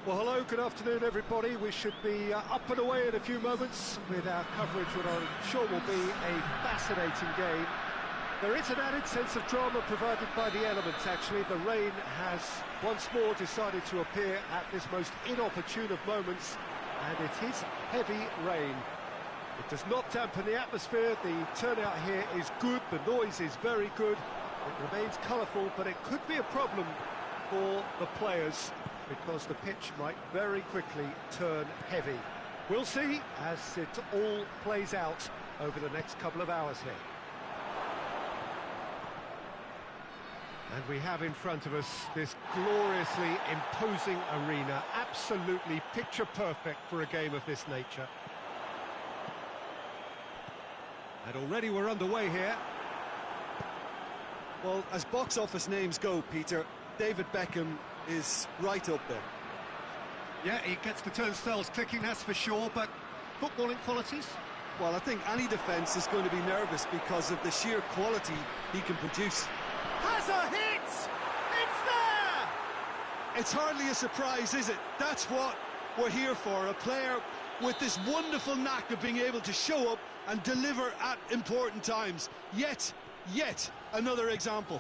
Well, hello, good afternoon, everybody. We should be up and away in a few moments with our coverage, what I'm sure will be a fascinating game. There is an added sense of drama provided by the elements, actually. The rain has once more decided to appear at this most inopportune of moments, and it is heavy rain. It does not dampen the atmosphere. The turnout here is good, the noise is very good. It remains colourful, but it could be a problem for the players, because the pitch might very quickly turn heavy. We'll see as it all plays out over the next couple of hours here. And we have in front of us this gloriously imposing arena, absolutely picture perfect for a game of this nature. And already we're underway here. Well, as box office names go, Peter, David Beckham is right up there. Yeah, he gets the turnstiles clicking, that's for sure, but footballing qualities? Well, I think any defence is going to be nervous because of the sheer quality he can produce. Has a hit! It's there! It's hardly a surprise, is it? That's what we're here for, a player with this wonderful knack of being able to show up and deliver at important times. Yet another example.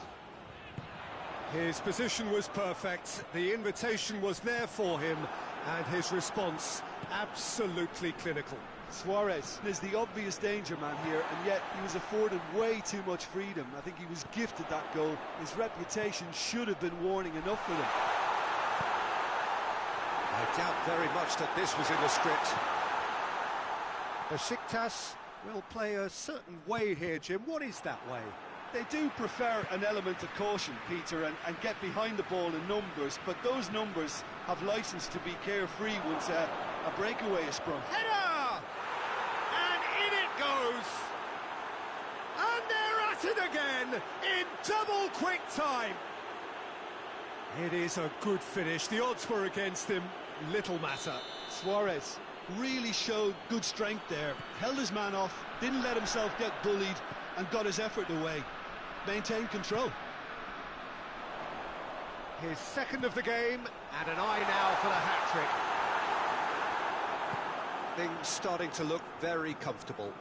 His position was perfect, the invitation was there for him, and his response absolutely clinical. Suarez is the obvious danger man here, and yet he was afforded way too much freedom. I think he was gifted that goal. His reputation should have been warning enough for them. I doubt very much that this was in the script. Besiktas will play a certain way here, Jim. What is that way? They do prefer an element of caution, Peter, and get behind the ball in numbers, but those numbers have licence to be carefree once a breakaway is sprung. Header! And in it goes! And they're at it again, in double quick time! It is a good finish. The odds were against him, little matter. Suarez really showed good strength there, held his man off, didn't let himself get bullied, and got his effort away. Maintained control. His second of the game, and an eye now for the hat-trick. Things starting to look very comfortable.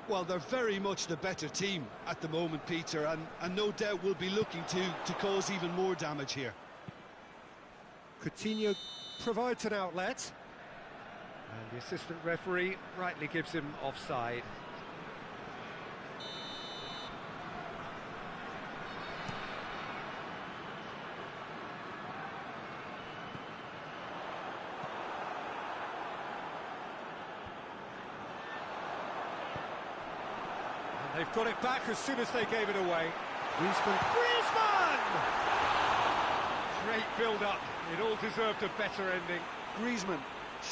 Well, they're very much the better team at the moment, Peter, and no doubt will be looking to cause even more damage here. Coutinho provides an outlet, and the assistant referee rightly gives him offside. They've got it back as soon as they gave it away. Griezmann! Great build-up. It all deserved a better ending. Griezmann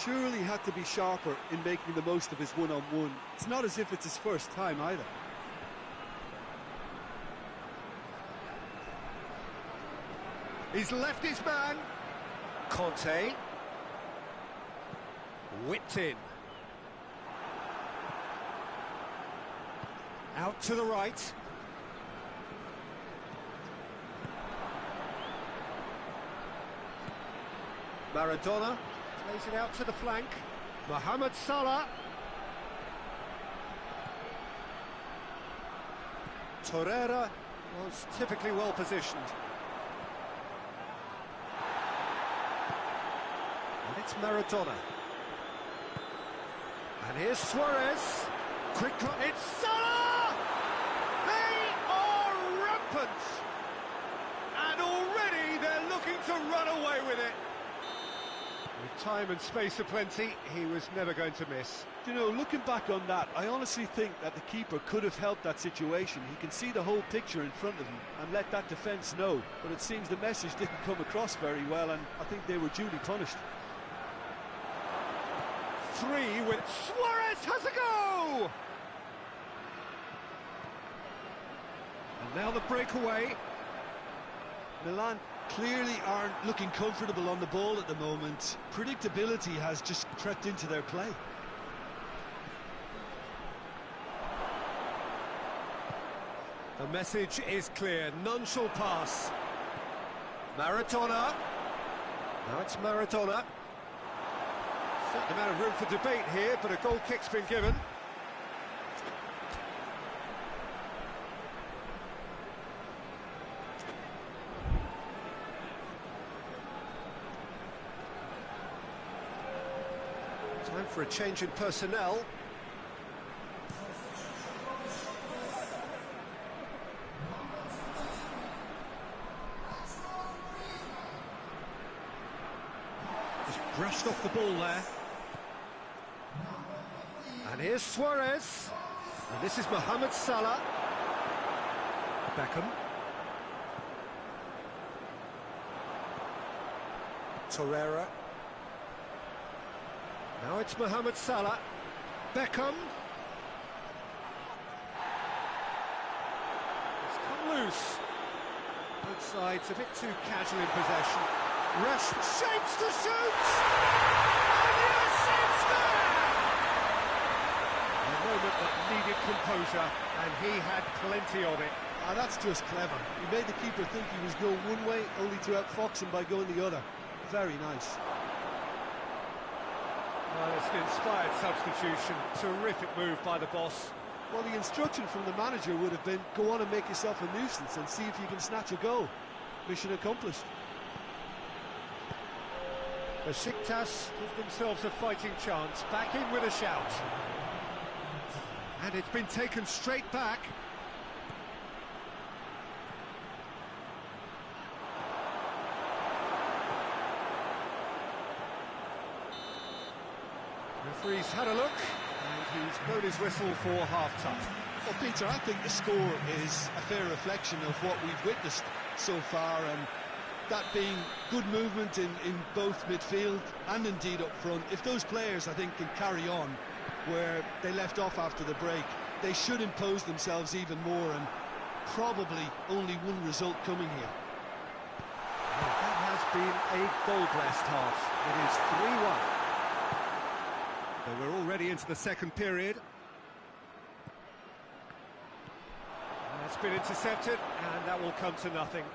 surely had to be sharper in making the most of his one-on-one. It's not as if it's his first time either. He's left his man. Conte. Whipped in. Out to the right. Maradona plays it out to the flank. Mohamed Salah. Torreira was typically well positioned. And it's Maradona. And here's Suarez. Quick cut. It's Salah! They are rampant! And already they're looking to run away with it. With time and space aplenty, he was never going to miss. You know, looking back on that, I honestly think that the keeper could have helped that situation. He can see the whole picture in front of him and let that defence know. But it seems the message didn't come across very well, and I think they were duly punished. Three with Suarez has a go! And now the breakaway. Milan clearly aren't looking comfortable on the ball at the moment. Predictability has just crept into their play. The message is clear, none shall pass. Maradona. Now it's Maradona. Certain amount of room for debate here, but a goal kick's been given. Time for a change in personnel. Just brushed off the ball there. And here's Suarez. And this is Mohamed Salah. Beckham. Torreira. Now it's Mohamed Salah. Beckham. It's come loose. Both sides a bit too casual in possession. Rush shapes to shoot! And yes, it's there! A moment that needed composure, and he had plenty of it. Ah, that's just clever. He made the keeper think he was going one way, only to outfox him by going the other. Very nice. Well, it's an inspired substitution. Terrific move by the boss. Well, the instruction from the manager would have been, go on and make yourself a nuisance and see if you can snatch a goal. Mission accomplished. Besiktas give themselves a fighting chance. Back in with a shout. And it's been taken straight back. Referee's had a look, and he's blown his whistle for half-time. Well, Peter, I think the score is a fair reflection of what we've witnessed so far, and that being good movement in both midfield and indeed up front. If those players, I think, can carry on where they left off after the break, they should impose themselves even more, and probably only one result coming here. Well, that has been a goal-blessed half. It is 3-1. So we're already into the second period. That's been intercepted, and that will come to nothing.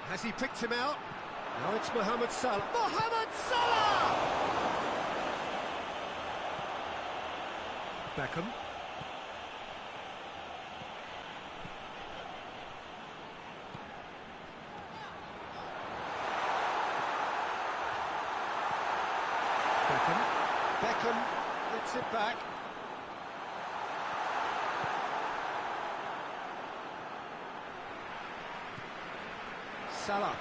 Has he picked him out? Now it's Mohamed Salah. Mohamed Salah! Beckham. Beckham gets it back. Salah.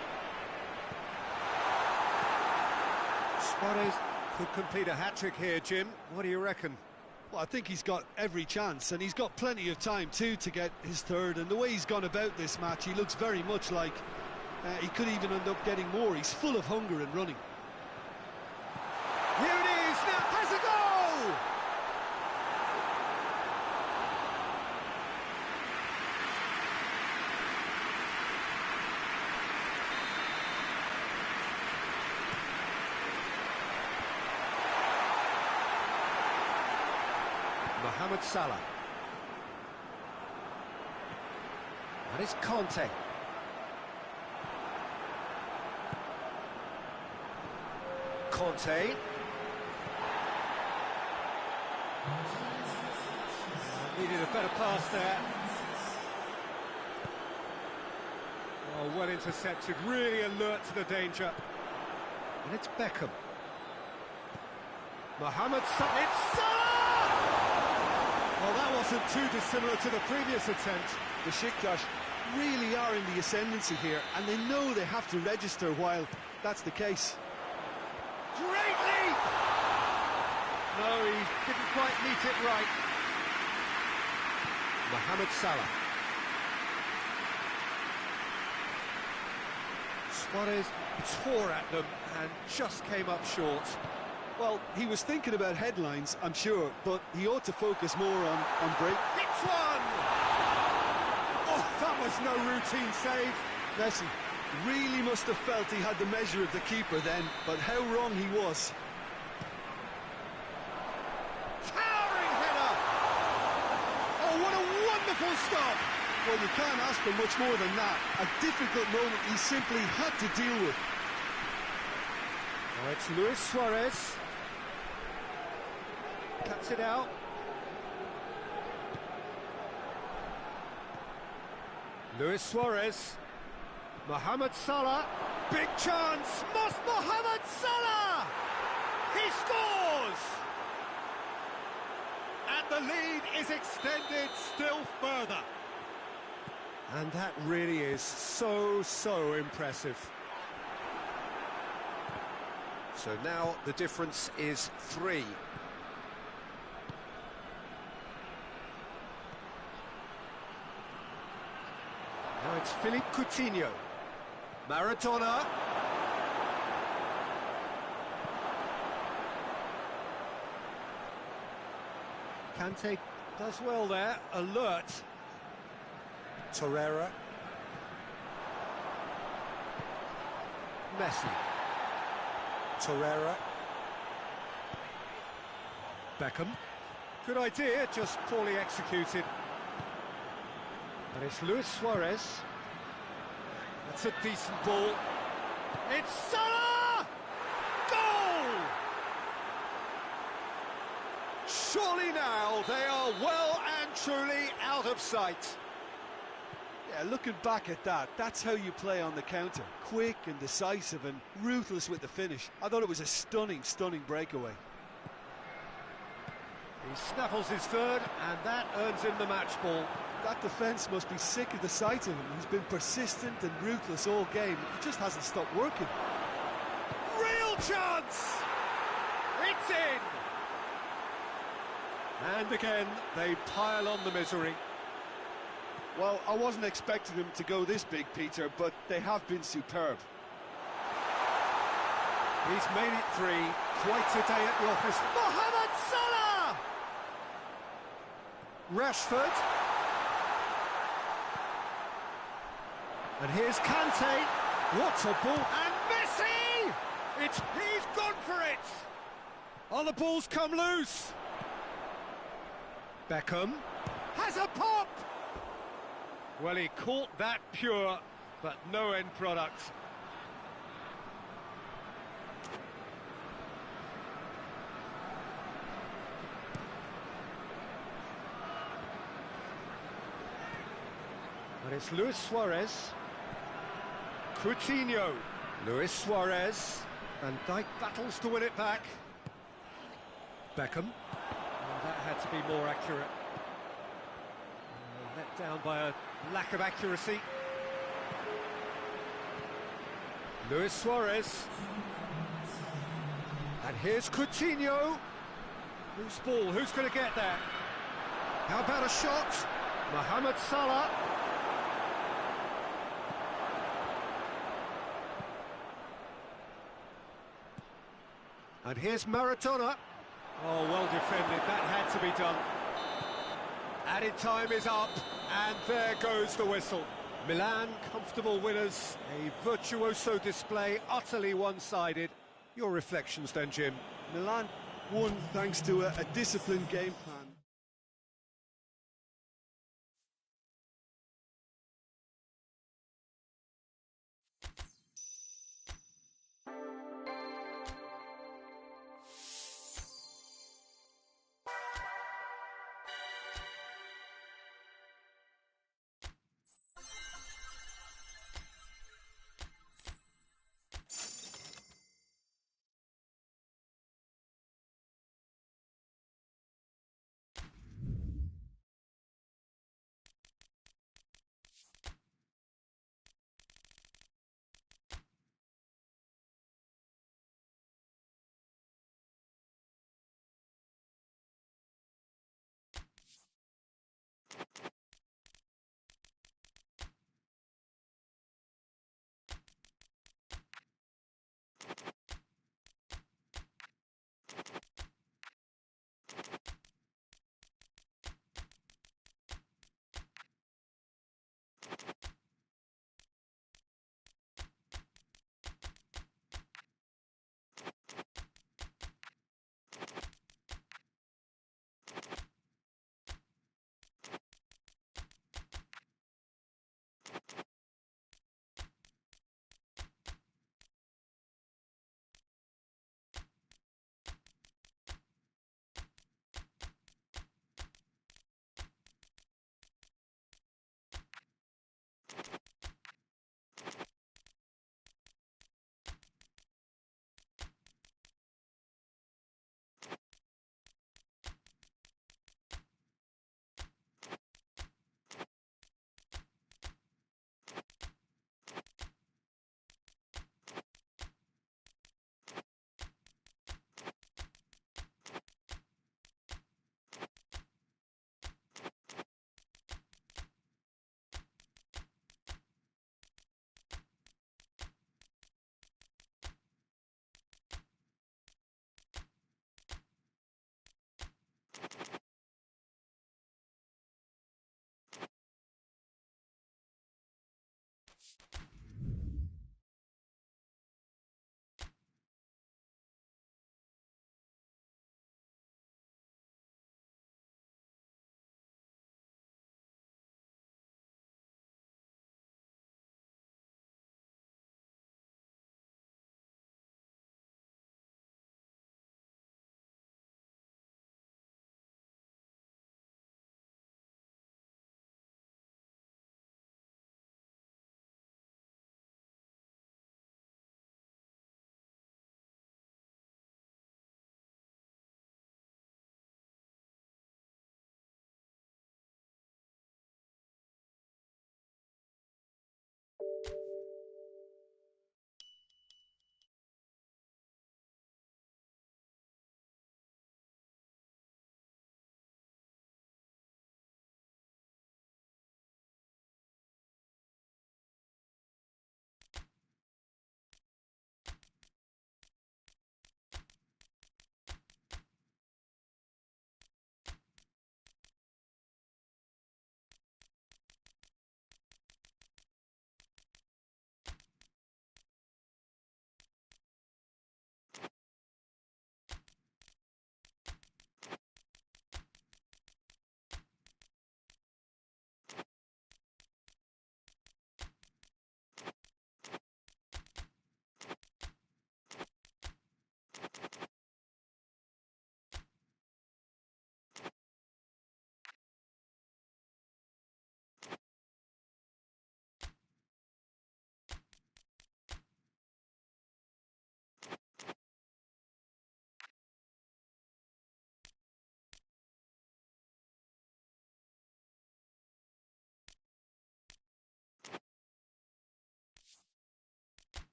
Suarez could complete a hat-trick here, Jim. What do you reckon? Well, I think he's got every chance, and he's got plenty of time too to get his third, and the way he's gone about this match, he looks very much like he could even end up getting more. He's full of hunger and running. Here it is, now has a goal! Mohamed Salah. That is Conte. Conte. Needed a better pass there. Oh, well intercepted, really alert to the danger. And it's Beckham. Mohamed Salah. It's Salah! Well, that wasn't too dissimilar to the previous attempt. Besiktas really are in the ascendancy here, and they know they have to register while that's the case. Great leap! No, he didn't quite meet it right. Mohamed Salah. Suarez tore at them and just came up short. Well, he was thinking about headlines, I'm sure, but he ought to focus more on break. Hits one! Oh, that was no routine save. Messi really must have felt he had the measure of the keeper then, but how wrong he was. Towering header! Oh, what a wonderful stop! Well, you can't ask for much more than that. A difficult moment he simply had to deal with. Oh, it's Luis Suarez. Cuts it out. Luis Suarez. Mohamed Salah. Big chance. Mohamed Salah! He scores! And the lead is extended still further. And that really is so impressive. So now the difference is 3. Now it's Philippe Coutinho. Maradona. Kante does well there, alert. Torreira. Messi. Torreira. Beckham. Good idea, just poorly executed. But it's Luis Suarez. That's a decent ball. It's Salah! Goal! Surely now they are well and truly out of sight. Yeah, looking back at that, that's how you play on the counter. Quick and decisive and ruthless with the finish. I thought it was a stunning breakaway. He snaffles his third, and that earns him the match ball. That defence must be sick of the sight of him. He's been persistent and ruthless all game. He just hasn't stopped working. Real chance! It's in! And again, they pile on the misery. Well, I wasn't expecting them to go this big, Peter, but they have been superb. He's made it 3. Quite a day at the office. Mohamed Salah! Rashford. And here's Kante. What a ball. And Messi! He's gone for it! Oh, the ball's come loose. Beckham has a pop! Well, he caught that pure, but no end product. But it's Luis Suarez. Coutinho. Luis Suarez. Van Dijk battles to win it back. Beckham. Oh, that had to be more accurate. Let down by a lack of accuracy. Luis Suarez. And here's Coutinho. Loose ball, who's going to get that? How about a shot? Mohamed Salah. And here's Maradona. Oh, well defended, that had to be done. Added time is up, and there goes the whistle. Milan, comfortable winners, a virtuoso display, utterly one-sided. Your reflections then, Jim? Milan won thanks to a disciplined game plan.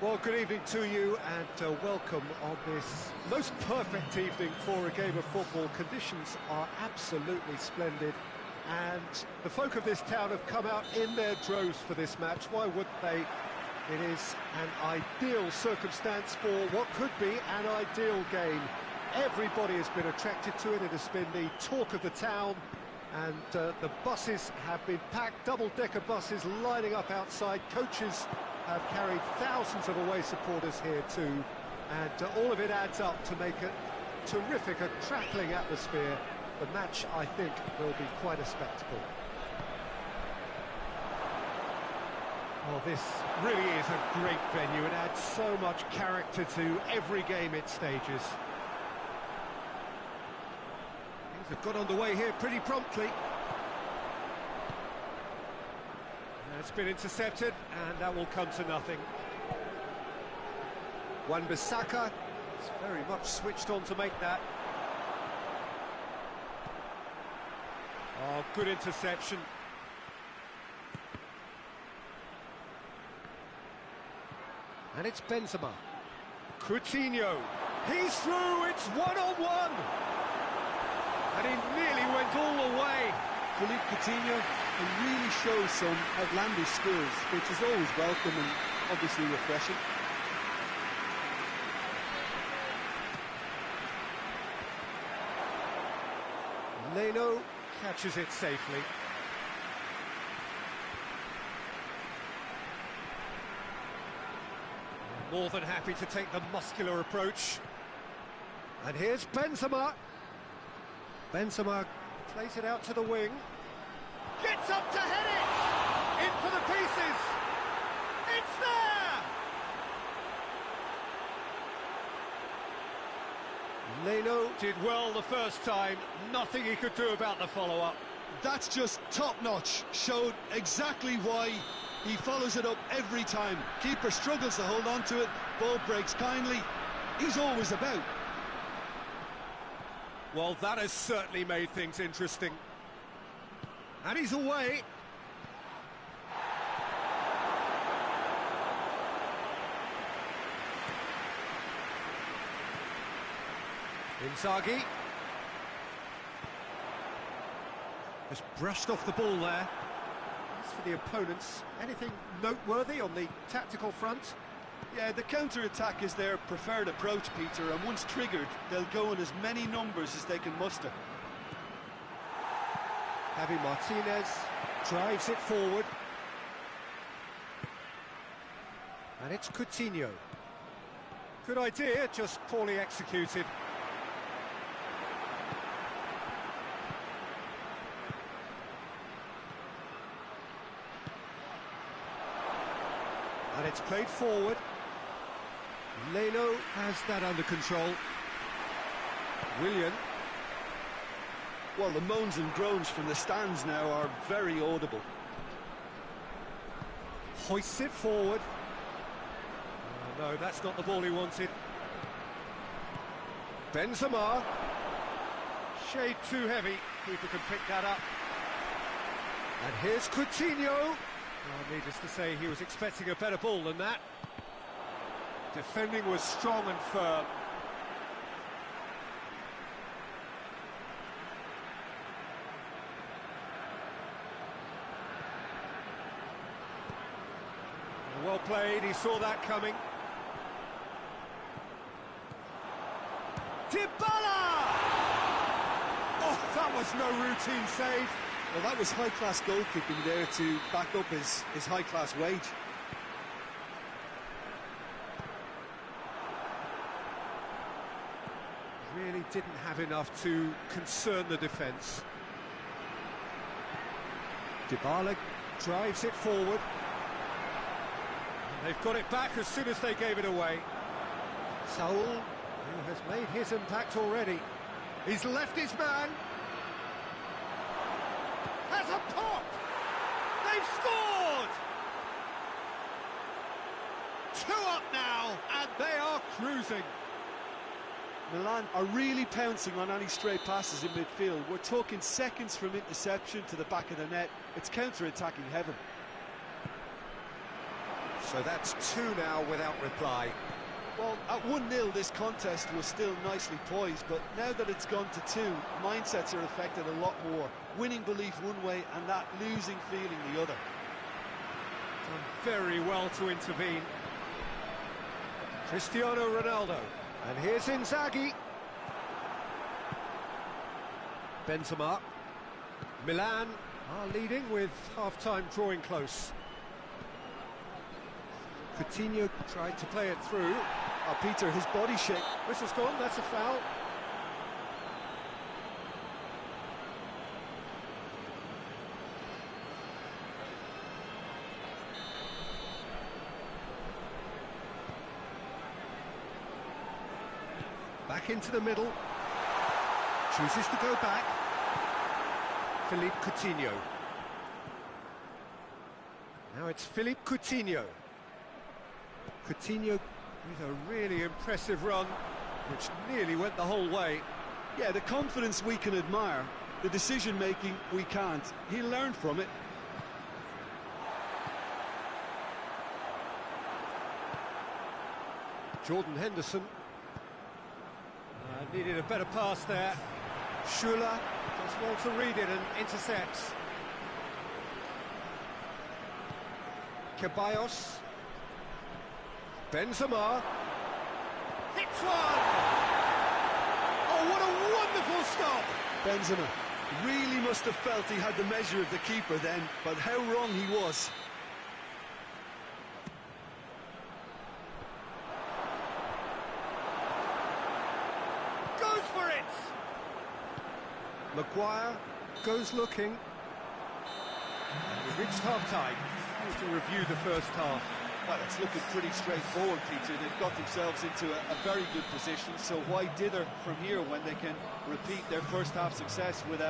Well, good evening to you and welcome on this most perfect evening for a game of football. Conditions are absolutely splendid and the folk of this town have come out in their droves for this match. Why wouldn't they? It is an ideal circumstance for what could be an ideal game. Everybody has been attracted to it. It has been the talk of the town and the buses have been packed, double-decker buses lining up outside. Coaches have carried thousands of away supporters here too, and all of it adds up to make a terrific, a crackling atmosphere. The match, I think, will be quite a spectacle. Well, this really is a great venue. It adds so much character to every game it stages. Things have got underway here pretty promptly. It's been intercepted, and that will come to nothing. Wan-Bissaka is very much switched on to make that. Oh, good interception. And it's Benzema. Coutinho. He's through, it's one-on-one. And he nearly went all the way. Philippe Coutinho and really shows some outlandish skills, which is always welcome and obviously refreshing. Leno catches it safely. More than happy to take the muscular approach. And here's Benzema. Benzema plays it out to the wing. Gets up to head it! In for the pieces! It's there! Leno did well the first time, nothing he could do about the follow-up. That's just top-notch, showed exactly why He follows it up every time. Keeper struggles to hold on to it. Ball breaks kindly. He's always about. Well, that has certainly made things interesting. And he's away. Inzaghi. Has brushed off the ball there. As for the opponents, anything noteworthy on the tactical front? Yeah, the counter-attack is their preferred approach, Peter, and once triggered, they'll go in as many numbers as they can muster. Javi Martinez drives it forward. And it's Coutinho. Good idea, just poorly executed. And it's played forward. Leno has that under control. Willian. Well, the moans and groans from the stands now are very audible. Hoists it forward. Oh, no, that's not the ball he wanted. Benzema. Shade too heavy. Keeper can pick that up. And here's Coutinho. Well, needless to say, he was expecting a better ball than that. Defending was strong and firm. Well played, he saw that coming. Dybala! Oh, that was no routine save. Well, that was high-class goalkeeping there to back up his high-class wage. Really didn't have enough to concern the defence. Dybala drives it forward. And they've got it back as soon as they gave it away. Saul, who has made his impact already. He's left his man. Has a pop! They've scored! 2 up now, and they are cruising. Milan are really pouncing on any stray passes in midfield. We're talking seconds from interception to the back of the net. It's counter-attacking heaven. So that's 2 now without reply. Well, at 1-0 this contest was still nicely poised, but now that it's gone to 2, mindsets are affected a lot more. Winning belief one way and that losing feeling the other. Done very well to intervene. Cristiano Ronaldo. And here's Inzaghi. Benzema. Milan are leading with half-time drawing close. Coutinho tried to play it through. Oh, Peter, his body shape. Whistle's gone, that's a foul. Back into the middle. Chooses to go back. Philippe Coutinho. Now it's Philippe Coutinho. Coutinho with a really impressive run, which nearly went the whole way. Yeah, the confidence we can admire, the decision-making we can't. He learned from it. Jordan Henderson. Needed a better pass there. Schuller does well to read it and intercepts. Ceballos. Benzema. Hits one! Oh, what a wonderful stop! Benzema really must have felt he had the measure of the keeper then, but how wrong he was. Goes for it! Maguire goes looking. And we've reached half-time. To review the first half. Well, it's looking pretty straightforward, Peter. They've got themselves into a very good position, so why dither from here when they can repeat their first half success with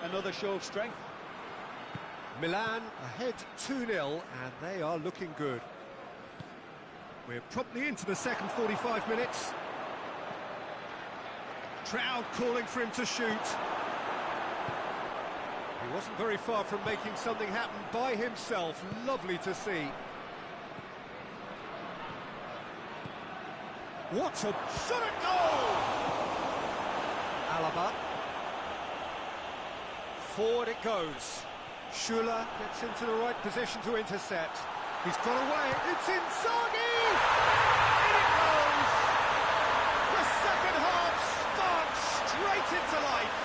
another show of strength? Milan ahead 2-0, and they are looking good. We're promptly into the second 45 minutes. Crowd calling for him to shoot. He wasn't very far from making something happen by himself. Lovely to see. What a shot at goal! Alaba. Forward it goes. Schuler gets into the right position to intercept. He's got away. It's Inzaghi! In it goes! The second half sparks straight into life.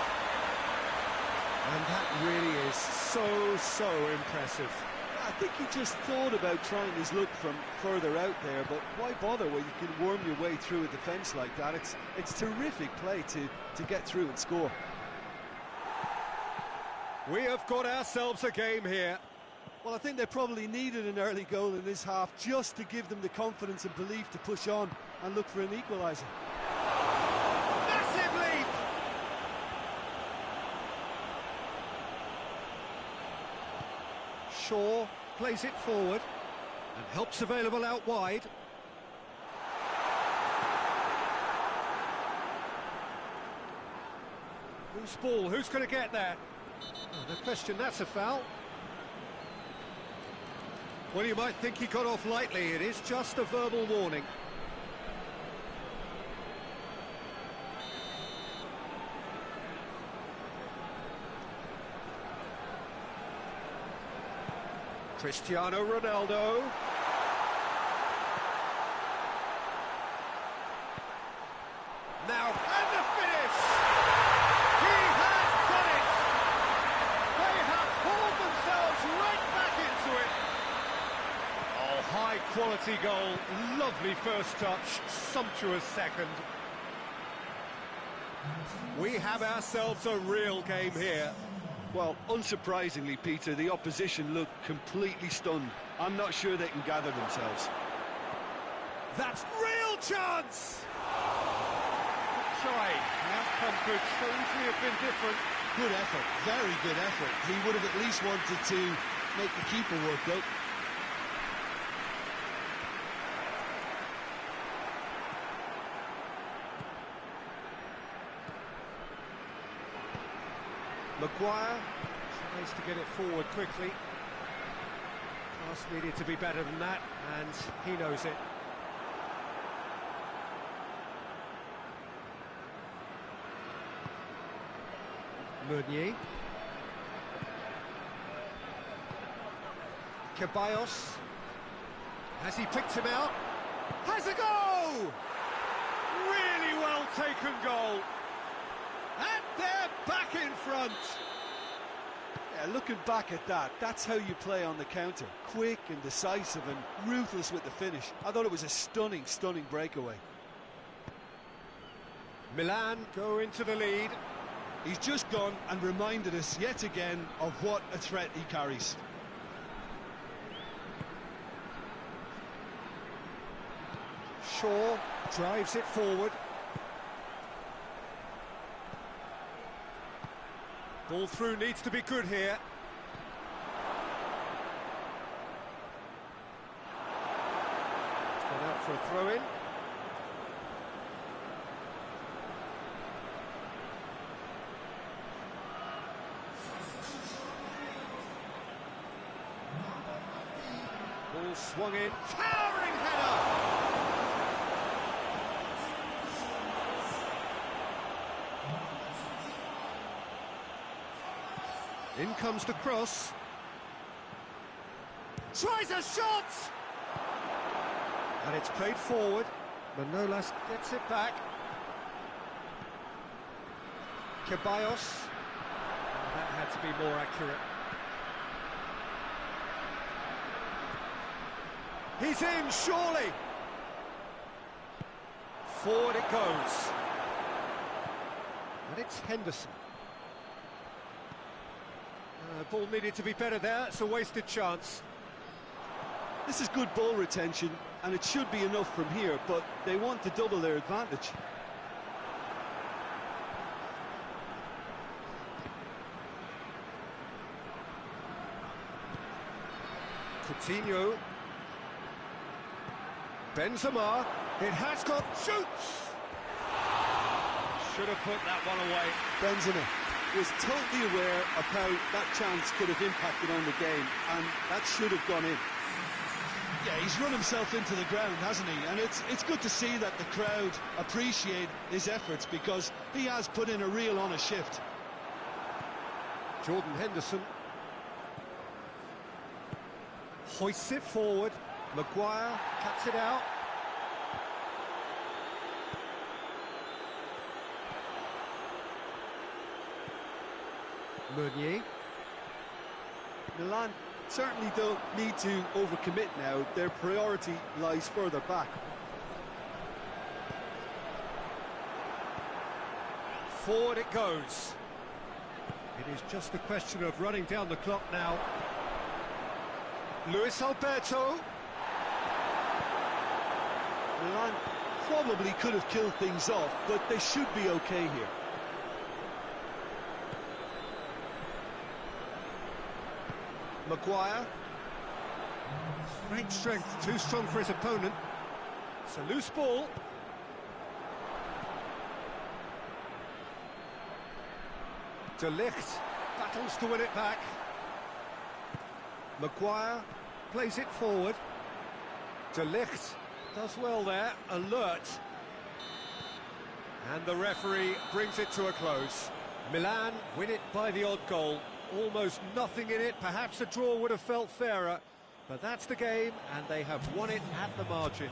And that really is so impressive. I think he just thought about trying his luck from further out there, but why bother when you can worm your way through a defence like that? It's terrific play to get through and score. We have got ourselves a game here. Well, I think they probably needed an early goal in this half just to give them the confidence and belief to push on and look for an equaliser. Massive leap! Shaw plays it forward and helps available out wide. Loose ball, who's going to get there? Oh, no question, that's a foul. Well, you might think he got off lightly. It is just a verbal warning. Cristiano Ronaldo. Now, and the finish! He has done it! They have hauled themselves right back into it. Oh, high quality goal, lovely first touch, sumptuous second. We have ourselves a real game here. Well, unsurprisingly, Peter, the opposition look completely stunned. I'm not sure they can gather themselves. That's real chance! Try. The outcome could so easily have been different. Good effort, very good effort. He would have at least wanted to make the keeper work out. Maguire tries to get it forward quickly. Pass needed to be better than that, and he knows it. Meunier. Ceballos. Has he picked him out? Has a goal! Really well taken goal. And they're back in front. Yeah, looking back at that, that's how you play on the counter. Quick and decisive and ruthless with the finish. I thought it was a stunning breakaway. Milan go into the lead. He's just gone and reminded us yet again of what a threat he carries. Shaw drives it forward. Ball through needs to be good here. It's gone out for a throw-in. Ball swung in. Towering header! In comes the cross. Tries a shot! And it's played forward. Manolas gets it back. Ceballos. That had to be more accurate. He's in, surely! Forward it goes. And it's Henderson. Ball needed to be better there, it's a wasted chance. This is good ball retention, and it should be enough from here, but they want to double their advantage. Coutinho. Benzema. It has got... Shoots! Should have put that one away. Benzema was totally aware of how that chance could have impacted on the game, and that should have gone in. Yeah, he's run himself into the ground, hasn't he? And it's good to see that the crowd appreciate his efforts, because he has put in a real honest shift. Jordan Henderson hoists it forward. Maguire cuts it out. Meunier. Milan certainly don't need to overcommit now. Their priority lies further back. Forward it goes. It is just a question of running down the clock now. Luis Alberto. Milan probably could have killed things off, but they should be okay here. Maguire. Great strength, too strong for his opponent. It's a loose ball. De Ligt battles to win it back. Maguire plays it forward. De Ligt does well there, alert. And the referee brings it to a close. Milan win it by the odd goal. Almost nothing in it. Perhaps a draw would have felt fairer, but that's the game, and they have won it at the margin.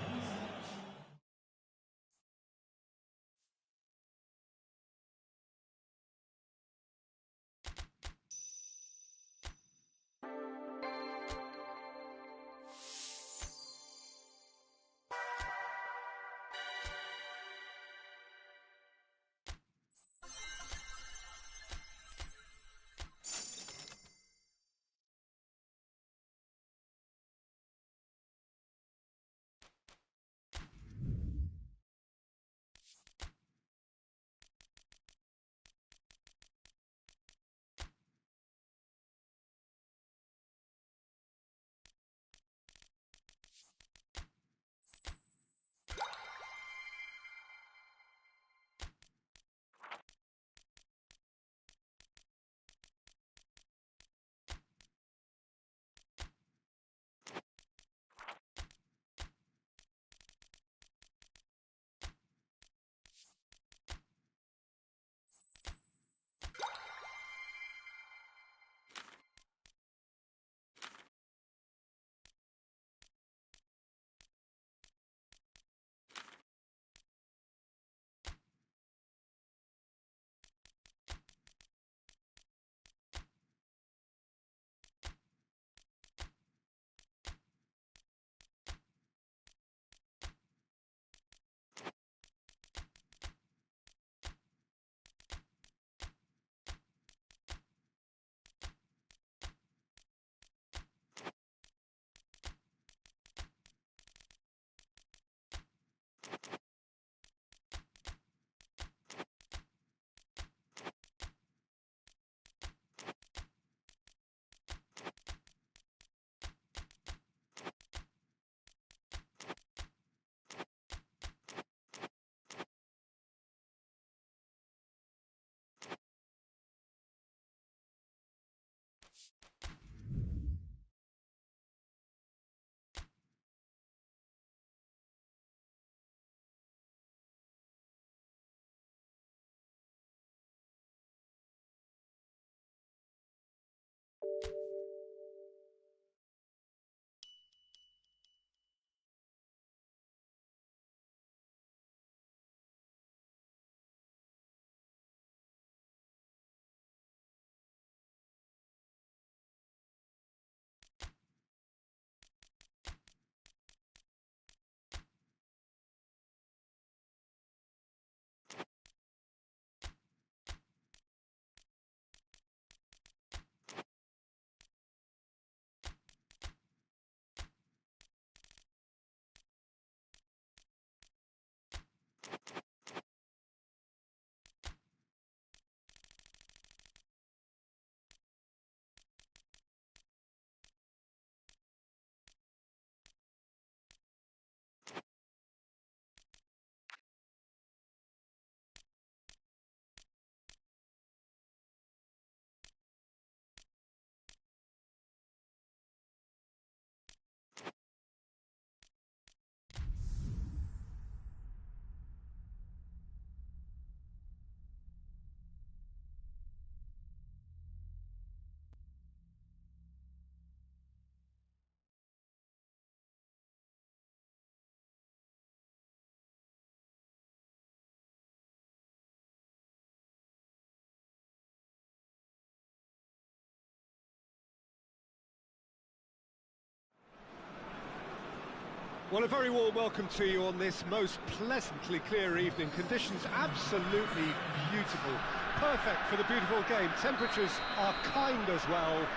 Well, a very warm welcome to you on this most pleasantly clear evening. Conditions absolutely beautiful. Perfect for the beautiful game. Temperatures are kind as well.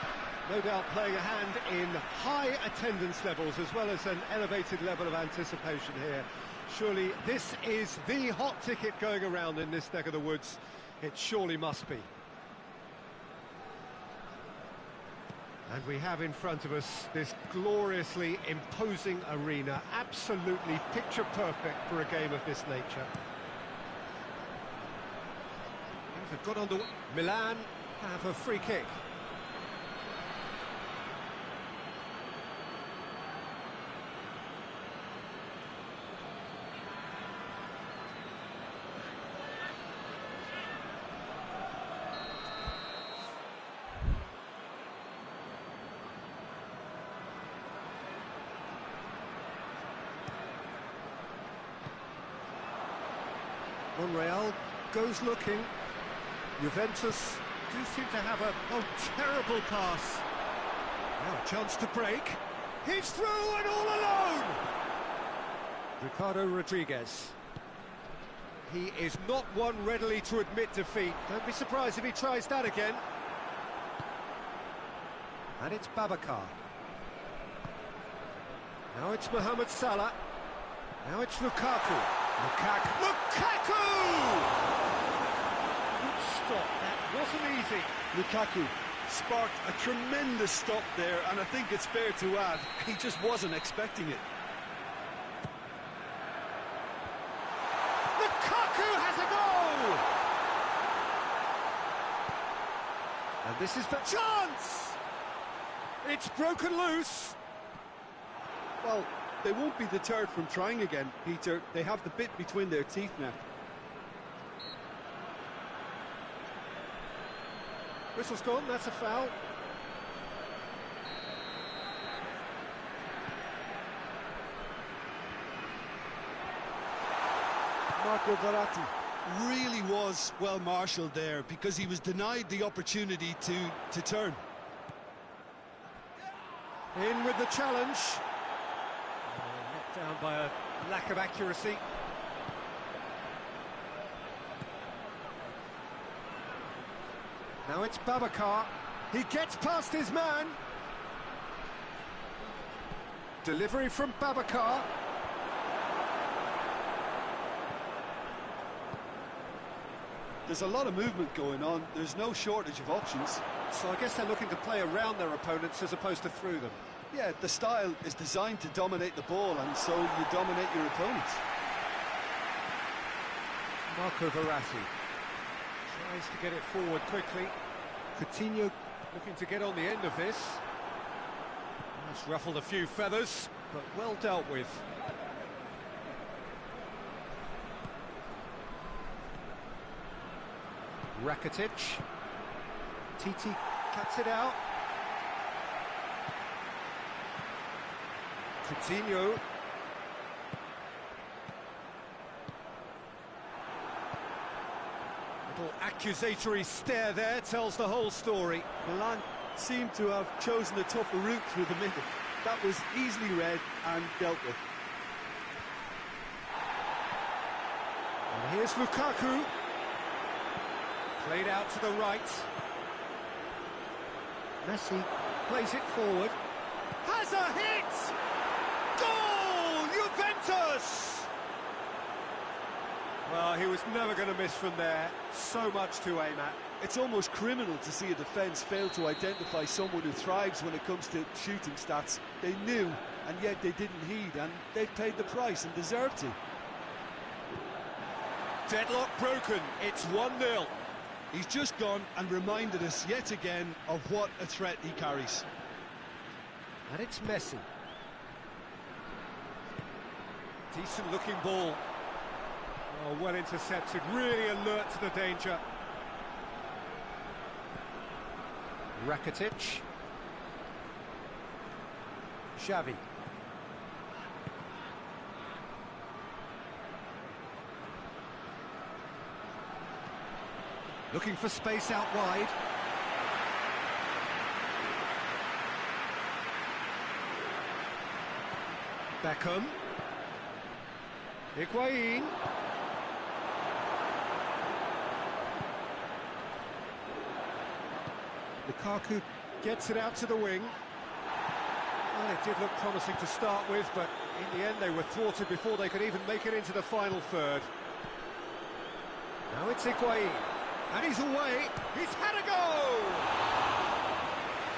No doubt playing a hand in high attendance levels as well as an elevated level of anticipation here. Surely this is the hot ticket going around in this neck of the woods. It surely must be. And we have in front of us this gloriously imposing arena, absolutely picture perfect for a game of this nature. Things have got under. Milan have a free kick. Monreal goes looking. Juventus do seem to have a terrible pass. Now a chance to break. He's through and all alone. Ricardo Rodriguez. He is not one readily to admit defeat. Don't be surprised if he tries that again. And it's Babacar. Now it's Mohamed Salah. Now it's Lukaku. Lukaku! Good stop, that wasn't easy. Lukaku sparked a tremendous stop there, and I think it's fair to add, he just wasn't expecting it. Lukaku has a goal! And this is the chance! It's broken loose. Well, they won't be deterred from trying again, Peter. They have the bit between their teeth now. Whistle's gone, that's a foul. Marco Verratti really was well marshalled there because he was denied the opportunity to turn. In with the challenge. Let down by a lack of accuracy. Now it's Babacar. He gets past his man. Delivery from Babacar. There's a lot of movement going on. There's no shortage of options. So I guess they're looking to play around their opponents as opposed to through them. Yeah, the style is designed to dominate the ball, and so you dominate your opponents. Marco Verratti tries to get it forward quickly. Coutinho looking to get on the end of this. It's ruffled a few feathers, but well dealt with. Rakitic. Titi cuts it out. Coutinho. Little accusatory stare there tells the whole story. Milan seemed to have chosen a tougher route through the middle. That was easily read and dealt with. And here's Lukaku. Played out to the right. Messi plays it forward. Has a hit! Goal! Juventus! Well, he was never going to miss from there. So much to aim at. It's almost criminal to see a defence fail to identify someone who thrives when it comes to shooting stats. They knew, and yet they didn't heed, and they've paid the price and deserved to. Deadlock broken. It's 1-0. He's just gone and reminded us yet again of what a threat he carries. And it's Messi. Decent looking ball. Oh, well intercepted, really alert to the danger. Rakitic. Xavi. Looking for space out wide. Beckham. Higuain. Lukaku gets it out to the wing. Well, it did look promising to start with, but in the end they were thwarted before they could even make it into the final third. Now it's Higuain, and he's away. He's had a goal!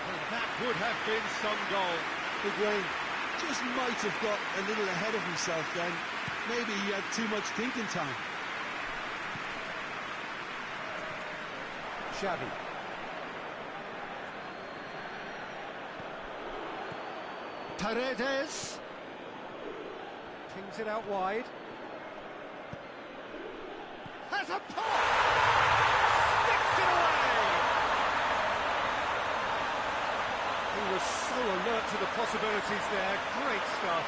And that would have been some goal. Higuain just might have got a little ahead of himself then. Maybe he had too much thinking time. Xavi. Paredes. Pings it out wide. Has a pop! Sticks it away! He was so alert to the possibilities there. Great stuff.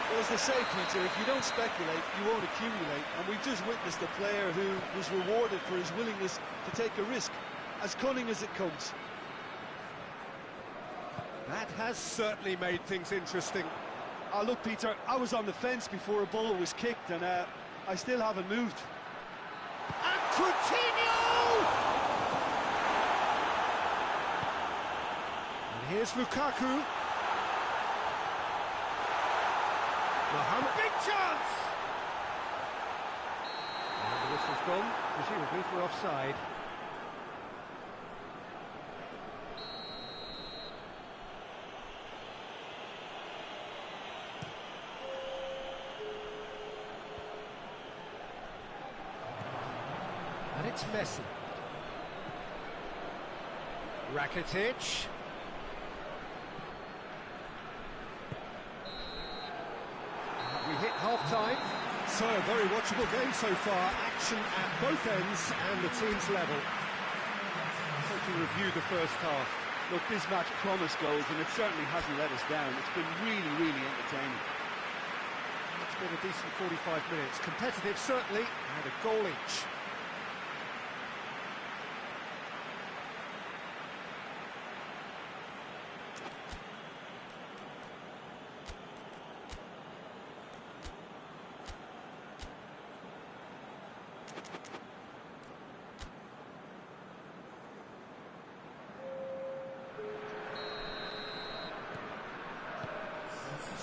Well, as they say, Peter, if you don't speculate, you won't accumulate. And we've just witnessed a player who was rewarded for his willingness to take a risk, as cunning as it comes. That has certainly made things interesting. Oh, look, Peter, I was on the fence before a ball was kicked, and I still haven't moved. And Coutinho! And here's Lukaku. Mohamed, big chance! And the whistle's gone, presumably for offside. And it's Messi. Rakitic. We hit half-time. So a very watchable game so far. Action at both ends and the team's level. Taking review the first half. Look, this match promised goals, and it certainly hasn't let us down. It's been really, really entertaining. It's been a decent 45 minutes. Competitive, certainly, and a goal each.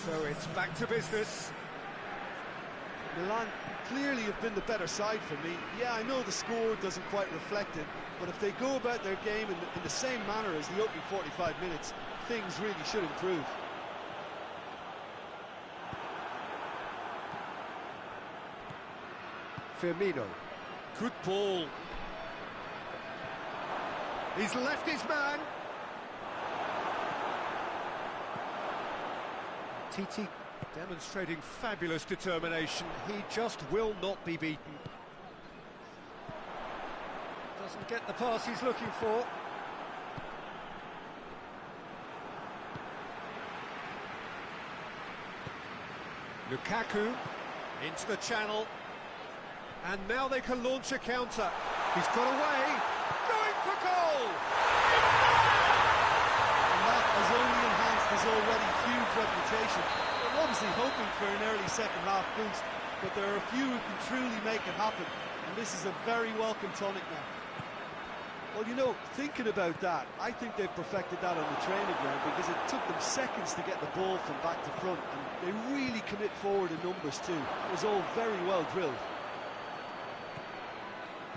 So it's back to business. Milan clearly have been the better side for me. Yeah, I know the score doesn't quite reflect it, but if they go about their game in the same manner as the opening 45 minutes, things really should improve. Firmino. Good ball. He's left his man. Titi demonstrating fabulous determination. He just will not be beaten. Doesn't get the pass he's looking for. Lukaku into the channel. And now they can launch a counter. He's got away. Going for goal! And that has only enhanced his already huge reputation. They're obviously hoping for an early second-half boost, but there are a few who can truly make it happen, and this is a very welcome tonic now. Well, you know, thinking about that, I think they've perfected that on the training ground, because it took them seconds to get the ball from back to front, and they really commit forward in numbers too. It was all very well drilled.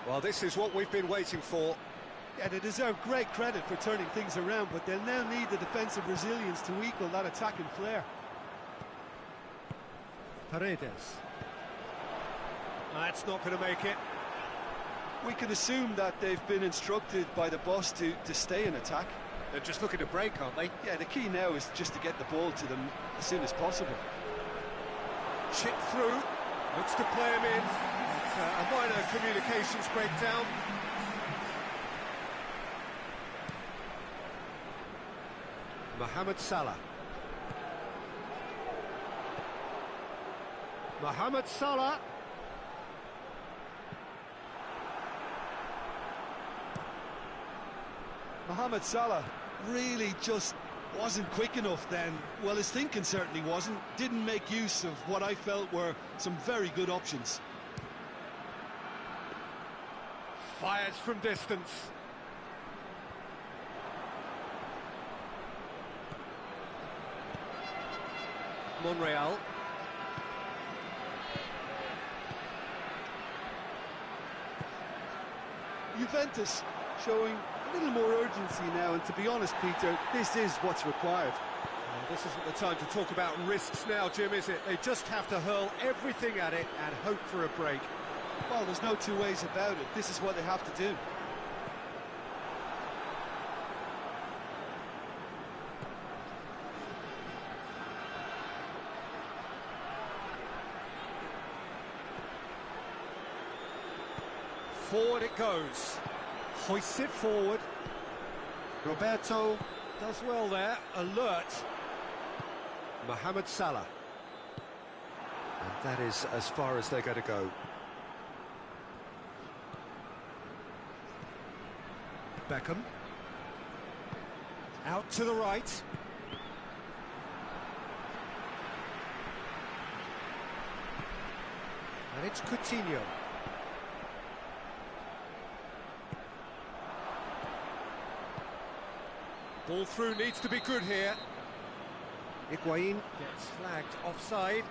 Well, this is what we've been waiting for. Yeah, they deserve great credit for turning things around, but they'll now need the defensive resilience to equal that attacking flair. Paredes. That's not going to make it. We can assume that they've been instructed by the boss to stay in attack. They're just looking to break, aren't they? Yeah, the key now is just to get the ball to them as soon as possible. Chip through, looks to play him in. It's a minor communications breakdown. Mohamed Salah. Mohamed Salah. Mohamed Salah really just wasn't quick enough then. Well, his thinking certainly wasn't. Didn't make use of what I felt were some very good options. Fires from distance. Monreal. Juventus showing a little more urgency now, and to be honest, Peter, this is what's required. Well, this isn't the time to talk about risks now, Jim, is it? They just have to hurl everything at it and hope for a break. Well, there's no two ways about it. This is what they have to do. Forward it goes. Hoists it forward. Roberto does well there. Alert. Mohamed Salah. And that is as far as they're going to go. Beckham. Out to the right. And it's Coutinho. Ball through needs to be good here. Higuain gets flagged offside.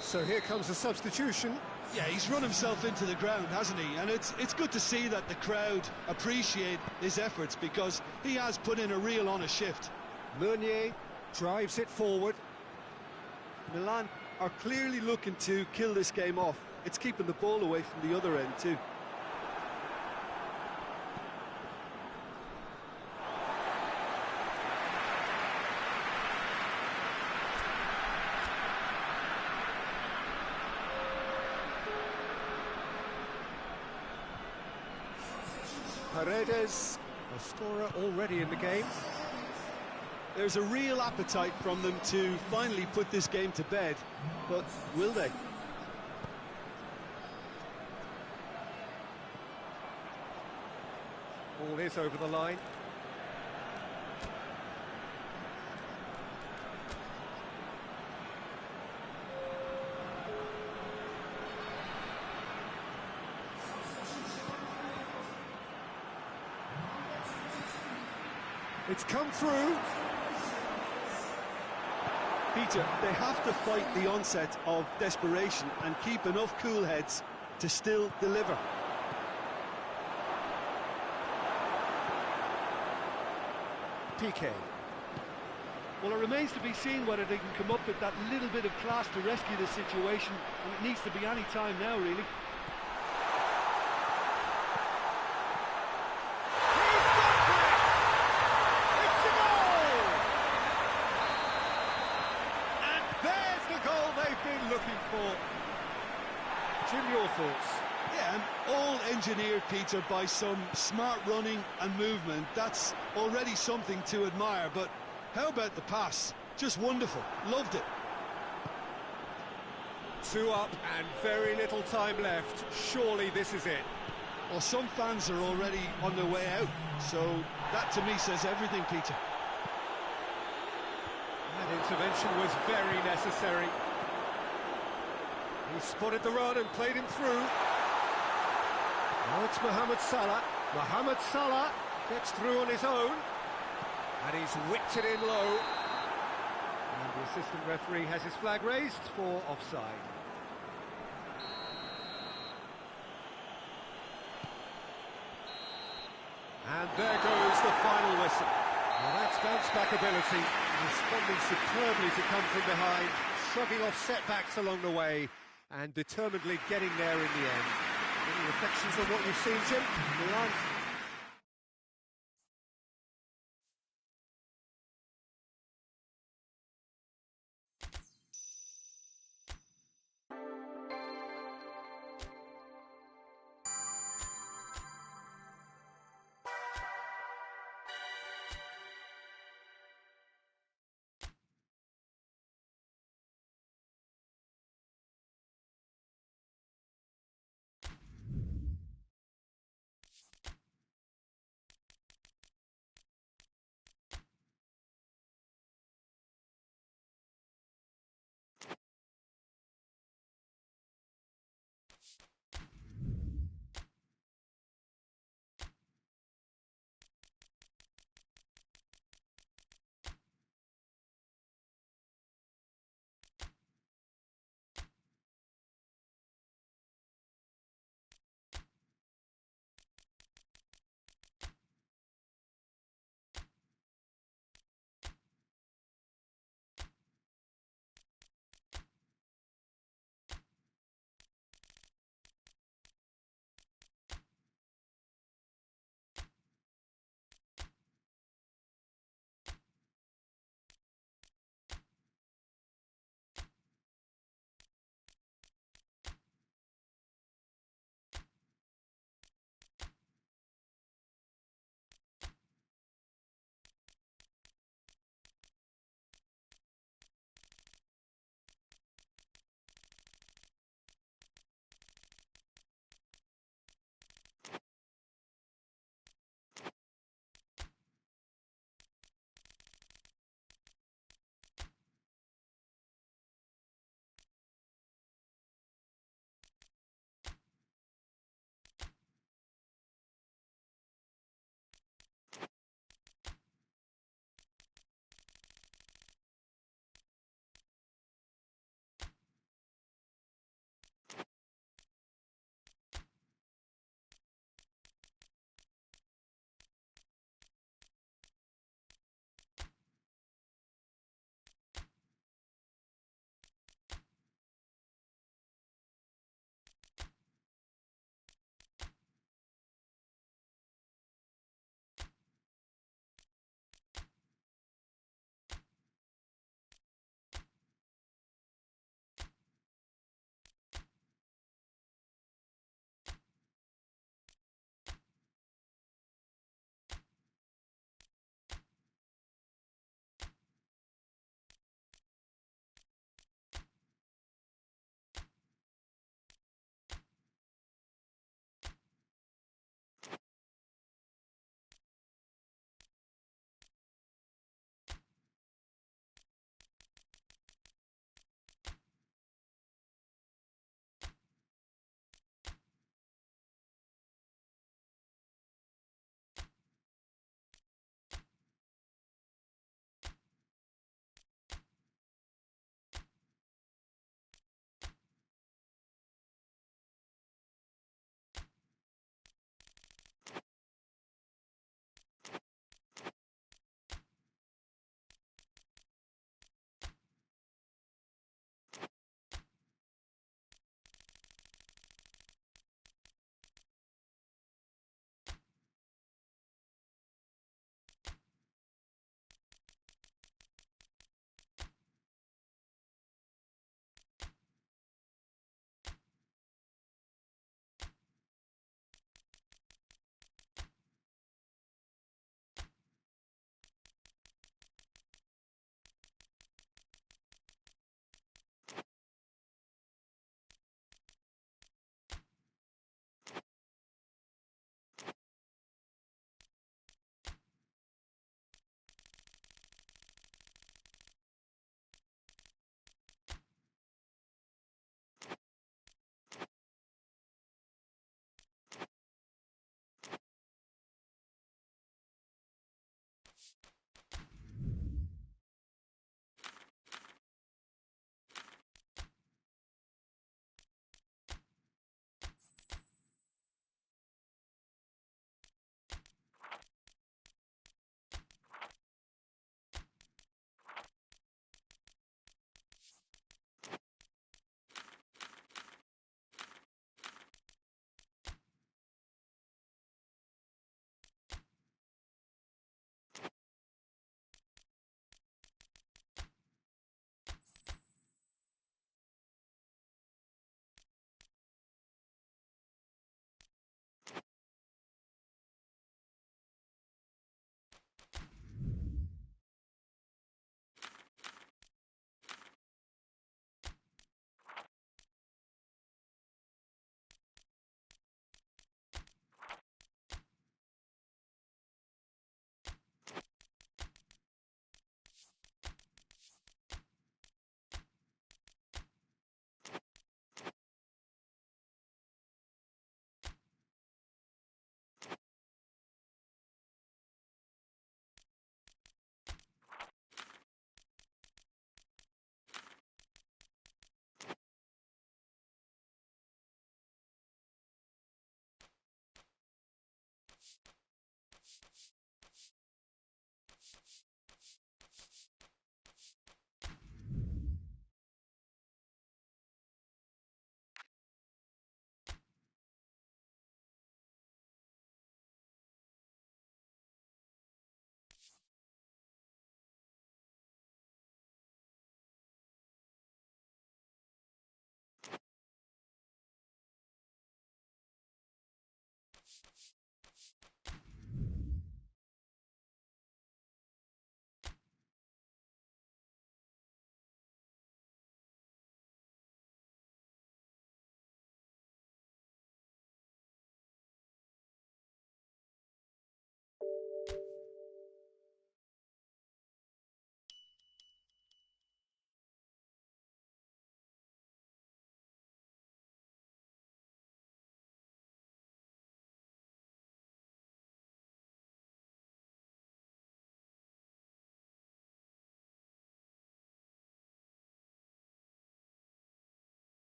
So here comes the substitution. Yeah, he's run himself into the ground, hasn't he? And it's good to see that the crowd appreciate his efforts, because he has put in a real honest shift. Meunier drives it forward. Milan are clearly looking to kill this game off. It's keeping the ball away from the other end too. Paredes, a scorer already in the game. There's a real appetite from them to finally put this game to bed, but will they? Ball is over the line. It's come through. Peter, they have to fight the onset of desperation and keep enough cool heads to still deliver. PK. Well, it remains to be seen whether they can come up with that little bit of class to rescue the situation, and it needs to be any time now, really. Looking for. Jim, your thoughts? Yeah, and all engineered, Peter, by some smart running and movement. That's already something to admire, but how about the pass? Just wonderful. Loved it. 2 up and very little time left. Surely this is it. Well, some fans are already on their way out, so that to me says everything, Peter. That intervention was very necessary. He spotted the run and played him through. Now it's Mohamed Salah. Mohamed Salah gets through on his own. And he's whipped it in low. And the assistant referee has his flag raised for offside. And there goes the final whistle. Now that's bounce-back ability, responding superbly to come from behind, shrugging off setbacks along the way, and determinedly getting there in the end. Any reflections on what you've seen, Jim? Milan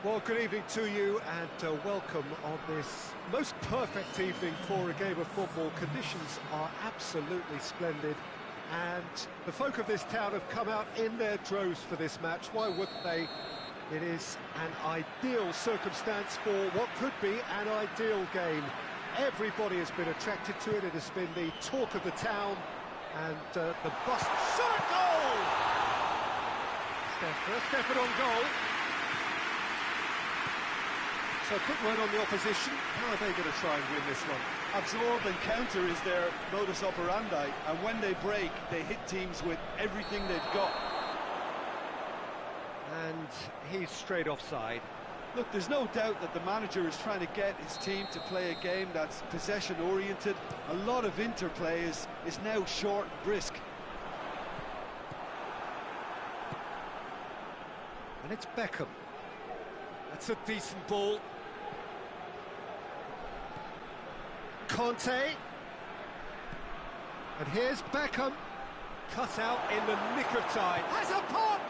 Well, good evening to you and welcome on this most perfect evening for a game of football. Conditions are absolutely splendid and the folk of this town have come out in their droves for this match. Why wouldn't they? It is an ideal circumstance for what could be an ideal game. Everybody has been attracted to it. It has been the talk of the town and the bus shot goal! First effort on goal. So quick word on the opposition. How are they going to try and win this one? Absorb and counter is their modus operandi, and when they break, they hit teams with everything they've got. And he's straight offside. Look, there's no doubt that the manager is trying to get his team to play a game that's possession-oriented. A lot of interplay is now short and brisk. And it's Beckham. That's a decent ball. Conte. And here's Beckham. Cut out in the nick of time. Has a pop!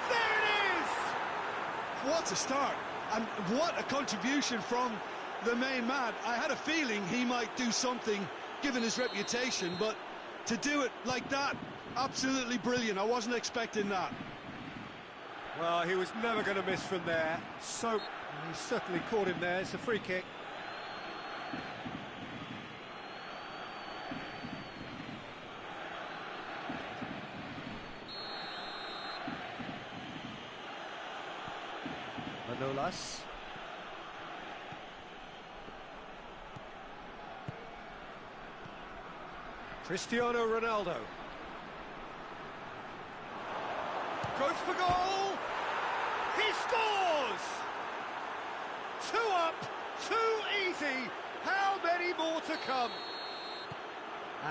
There it is! What a start! And what a contribution from the main man. I had a feeling he might do something, given his reputation, but to do it like that, absolutely brilliant. I wasn't expecting that. Well, he was never going to miss from there. So, he certainly caught him there. It's a free kick. Manolas. Cristiano Ronaldo. Goes for goal! He scores! 2 up, 2 easy. How many more to come?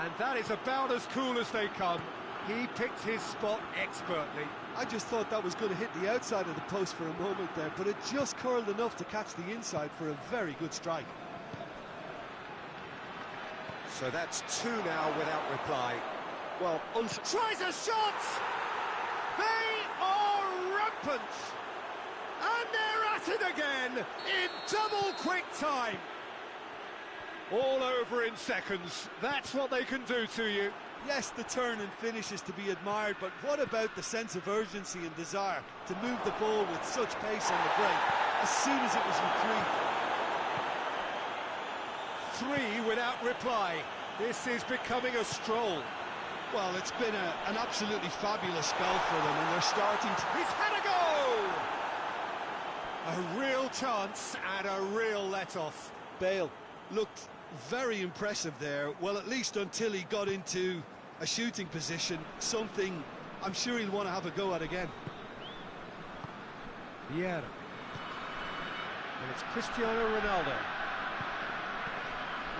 And that is about as cool as they come. He picked his spot expertly. I just thought that was going to hit the outside of the post for a moment there, but it just curled enough to catch the inside for a very good strike. So that's 2 now without reply. Well, tries a shot! They are rampant! And they're at it again in double quick time. All over in seconds. That's what they can do to you. Yes, the turn and finish is to be admired, but what about the sense of urgency and desire to move the ball with such pace on the break as soon as it was retrieved? 3 without reply. This is becoming a stroll. Well, it's been an absolutely fabulous spell for them, and they're starting to... He's had a go! A real chance and a real let-off. Bale looked very impressive there, well, at least until he got into a shooting position, something I'm sure he'll want to have a go at again. Vieira. And it's Cristiano Ronaldo.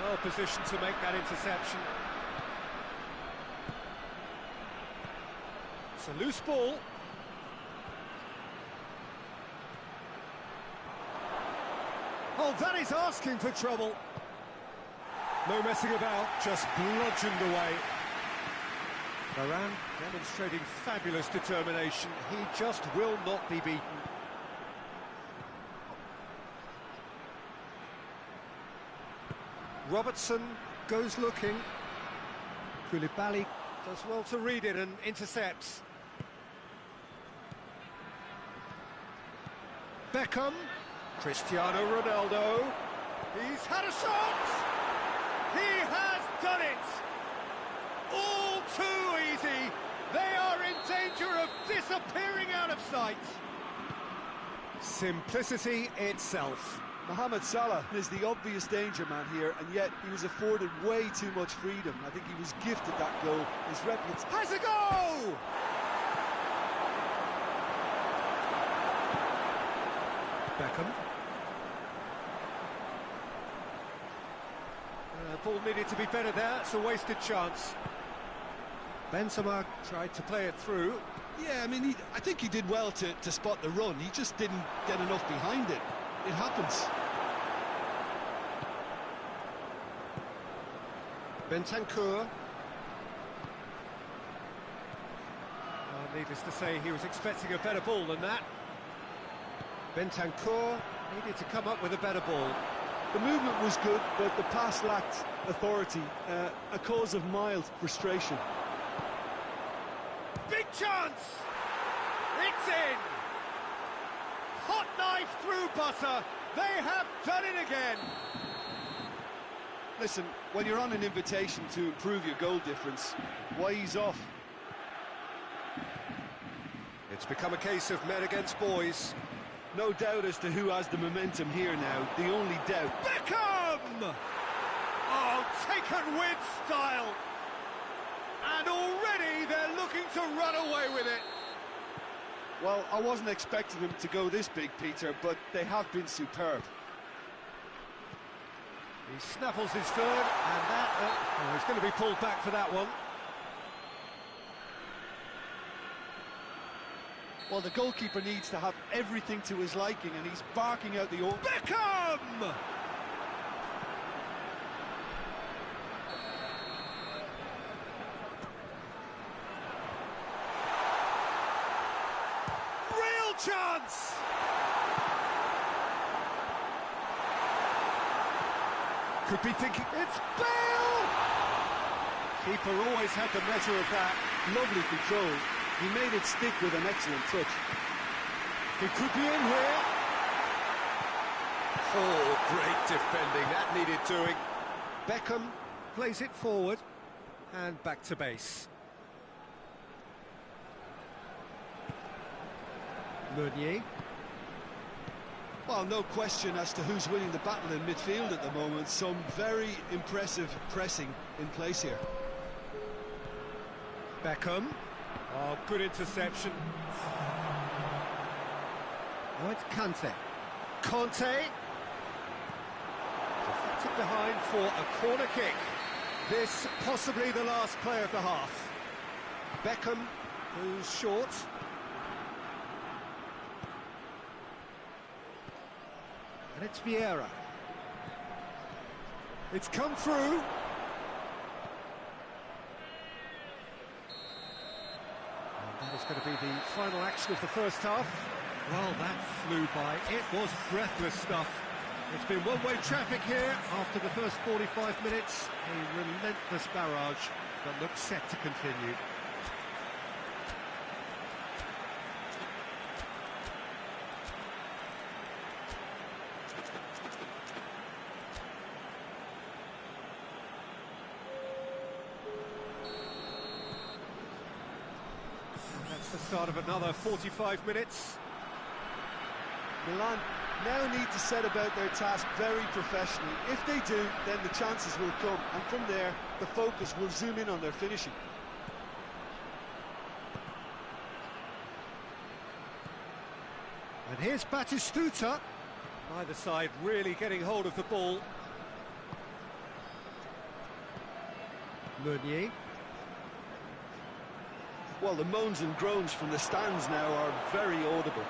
Well positioned to make that interception. It's a loose ball. Oh, that is asking for trouble. No messing about, just bludgeoned away. Varane demonstrating fabulous determination. He just will not be beaten. Robertson goes looking. Koulibaly does well to read it and intercepts. Beckham. Cristiano Ronaldo. He's had a shot! He has done it! All too easy. They are in danger of disappearing out of sight. Simplicity itself. Mohamed Salah is the obvious danger man here, and yet he was afforded way too much freedom. I think he was gifted that goal. His reputation has a go! Beckham. Ball needed to be better there. It's a wasted chance. Benzema tried to play it through. Yeah, I mean, I think he did well to spot the run. He just didn't get enough behind it. It happens. Bentancur. Needless to say, he was expecting a better ball than that. Bentancur needed to come up with a better ball. The movement was good, but the pass lacked authority, a cause of mild frustration. Big chance! It's in! Hot knife through butter. They have done it again. Listen, when you're on an invitation to improve your goal difference, why ease off? It's become a case of men against boys. No doubt as to who has the momentum here now, the only doubt. Beckham! Oh, taken with style. And already they're looking to run away with it. Well, I wasn't expecting them to go this big, Peter, but they have been superb. He snaffles his third, and that... he's going to be pulled back for that one. Well, the goalkeeper needs to have everything to his liking, and he's barking out the order. Beckham! Real chance! Could be thinking, it's Bale! Keeper always had the measure of that. Lovely control. He made it stick with an excellent touch. He could be in here. Oh, great defending. That needed doing. Beckham plays it forward and back to base. Meunier. Well, no question as to who's winning the battle in midfield at the moment. Some very impressive pressing in place here. Beckham. Oh, good interception. Oh, it's Kante. Conte. Deflected behind for a corner kick. This possibly the last play of the half. Beckham, who's short. And it's Vieira. It's come through. It's going to be the final action of the first half. Well, that flew by. It was breathless stuff. It's been one-way traffic here after the first 45 minutes. A relentless barrage that looks set to continue. The start of another 45 minutes. Milan now need to set about their task very professionally. If they do, then the chances will come, and from there, the focus will zoom in on their finishing. And here's Batistuta. Either side really getting hold of the ball. Meunier. Well, the moans and groans from the stands now are very audible.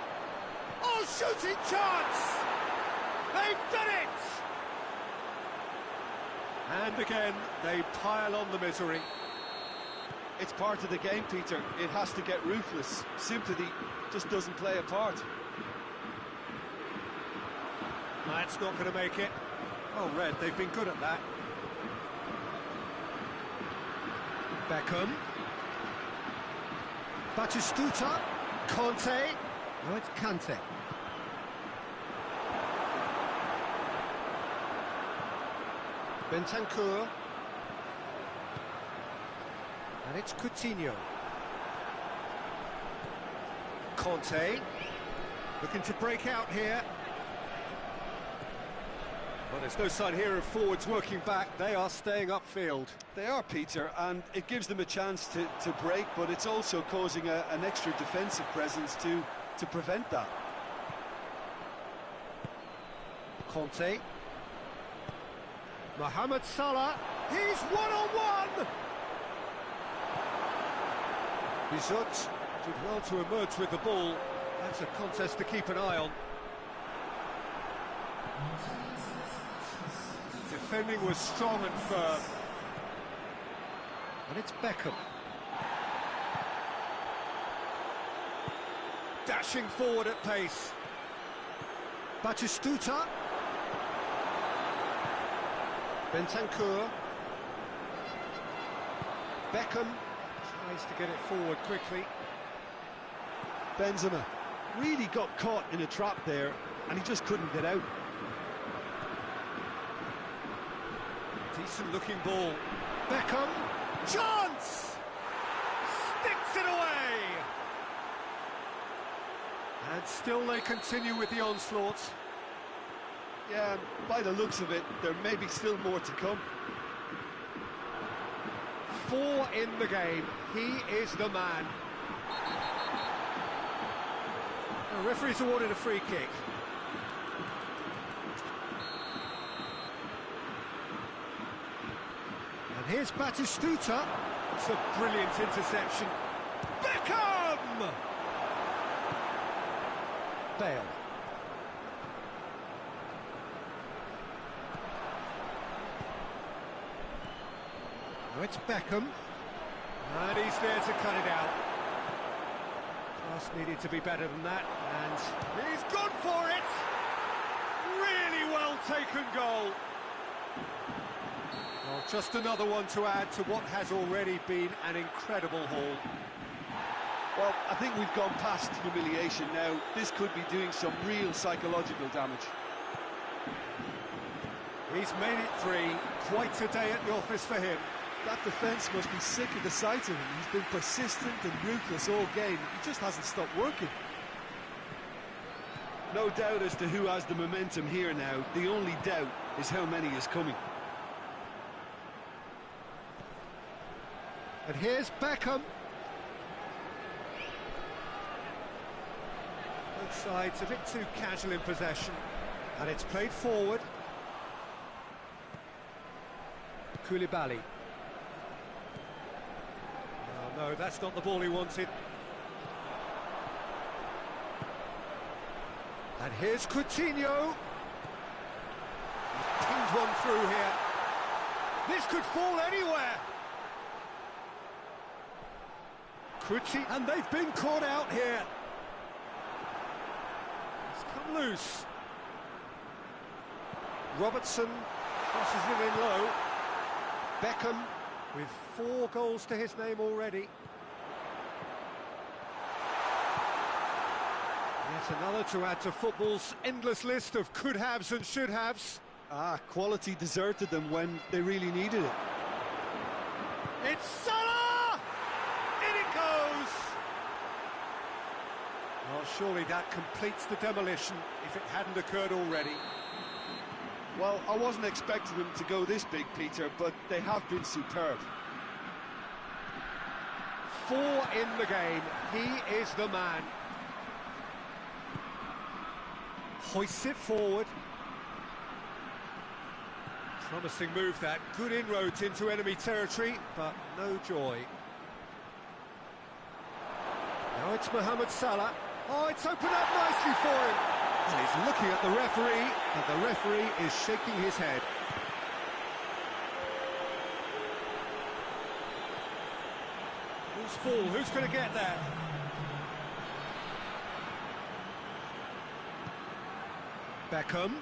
Oh, shooting chance! They've done it! And again, they pile on the misery. It's part of the game, Peter. It has to get ruthless. Sympathy just doesn't play a part. That's not going to make it. Oh, Red, they've been good at that. Beckham. Batistuta, Conte, now it's Kante. Bentancur, and it's Coutinho. Conte, looking to break out here. Well, there's no sign here of forwards working back. They are staying upfield. They are, Peter, and it gives them a chance to break, but it's also causing an extra defensive presence to prevent that. Conte. Mohamed Salah. He's one-on-one! Bizot did well to emerge with the ball. That's a contest to keep an eye on. Defending was strong and firm. And it's Beckham. Dashing forward at pace. Batistuta. Bentancur. Beckham tries to get it forward quickly. Benzema really got caught in a trap there, and he just couldn't get out. Decent looking ball. Beckham. Chance! Sticks it away! And still they continue with the onslaught. Yeah, by the looks of it, there may be still more to come. 4 in the game. He is the man. The referee's awarded a free kick. And here's Batistuta. It's a brilliant interception. Beckham! Bale. Now it's Beckham. And he's there to cut it out. Just needed to be better than that, and he's gone for it! Really well taken goal. Well, just another one to add to what has already been an incredible haul. Well, I think we've gone past humiliation now. This could be doing some real psychological damage. He's made it 3. Quite a day at the office for him. That defence must be sick of the sight of him. He's been persistent and ruthless all game. He just hasn't stopped working. No doubt as to who has the momentum here now. The only doubt is how many is coming. And here's Beckham. Both sides a bit too casual in possession. And it's played forward. Koulibaly. Oh, no, that's not the ball he wanted. And here's Coutinho. He's pinged one through here. This could fall anywhere. And they've been caught out here. It's come loose. Robertson crosses it in low. Beckham with 4 goals to his name already. Yet another to add to football's endless list of could-haves and should-haves. Quality deserted them when they really needed it. It's Salah! In it goes! Well, surely that completes the demolition if it hadn't occurred already. Well, I wasn't expecting them to go this big, Peter, but they have been superb. 4 in the game. He is the man. Hoists it forward. Promising move that. Good inroads into enemy territory, but no joy. Now it's Mohamed Salah. Oh, it's opened up nicely for him. And he's looking at the referee, and the referee is shaking his head. Who's ball? Who's going to get there? Beckham.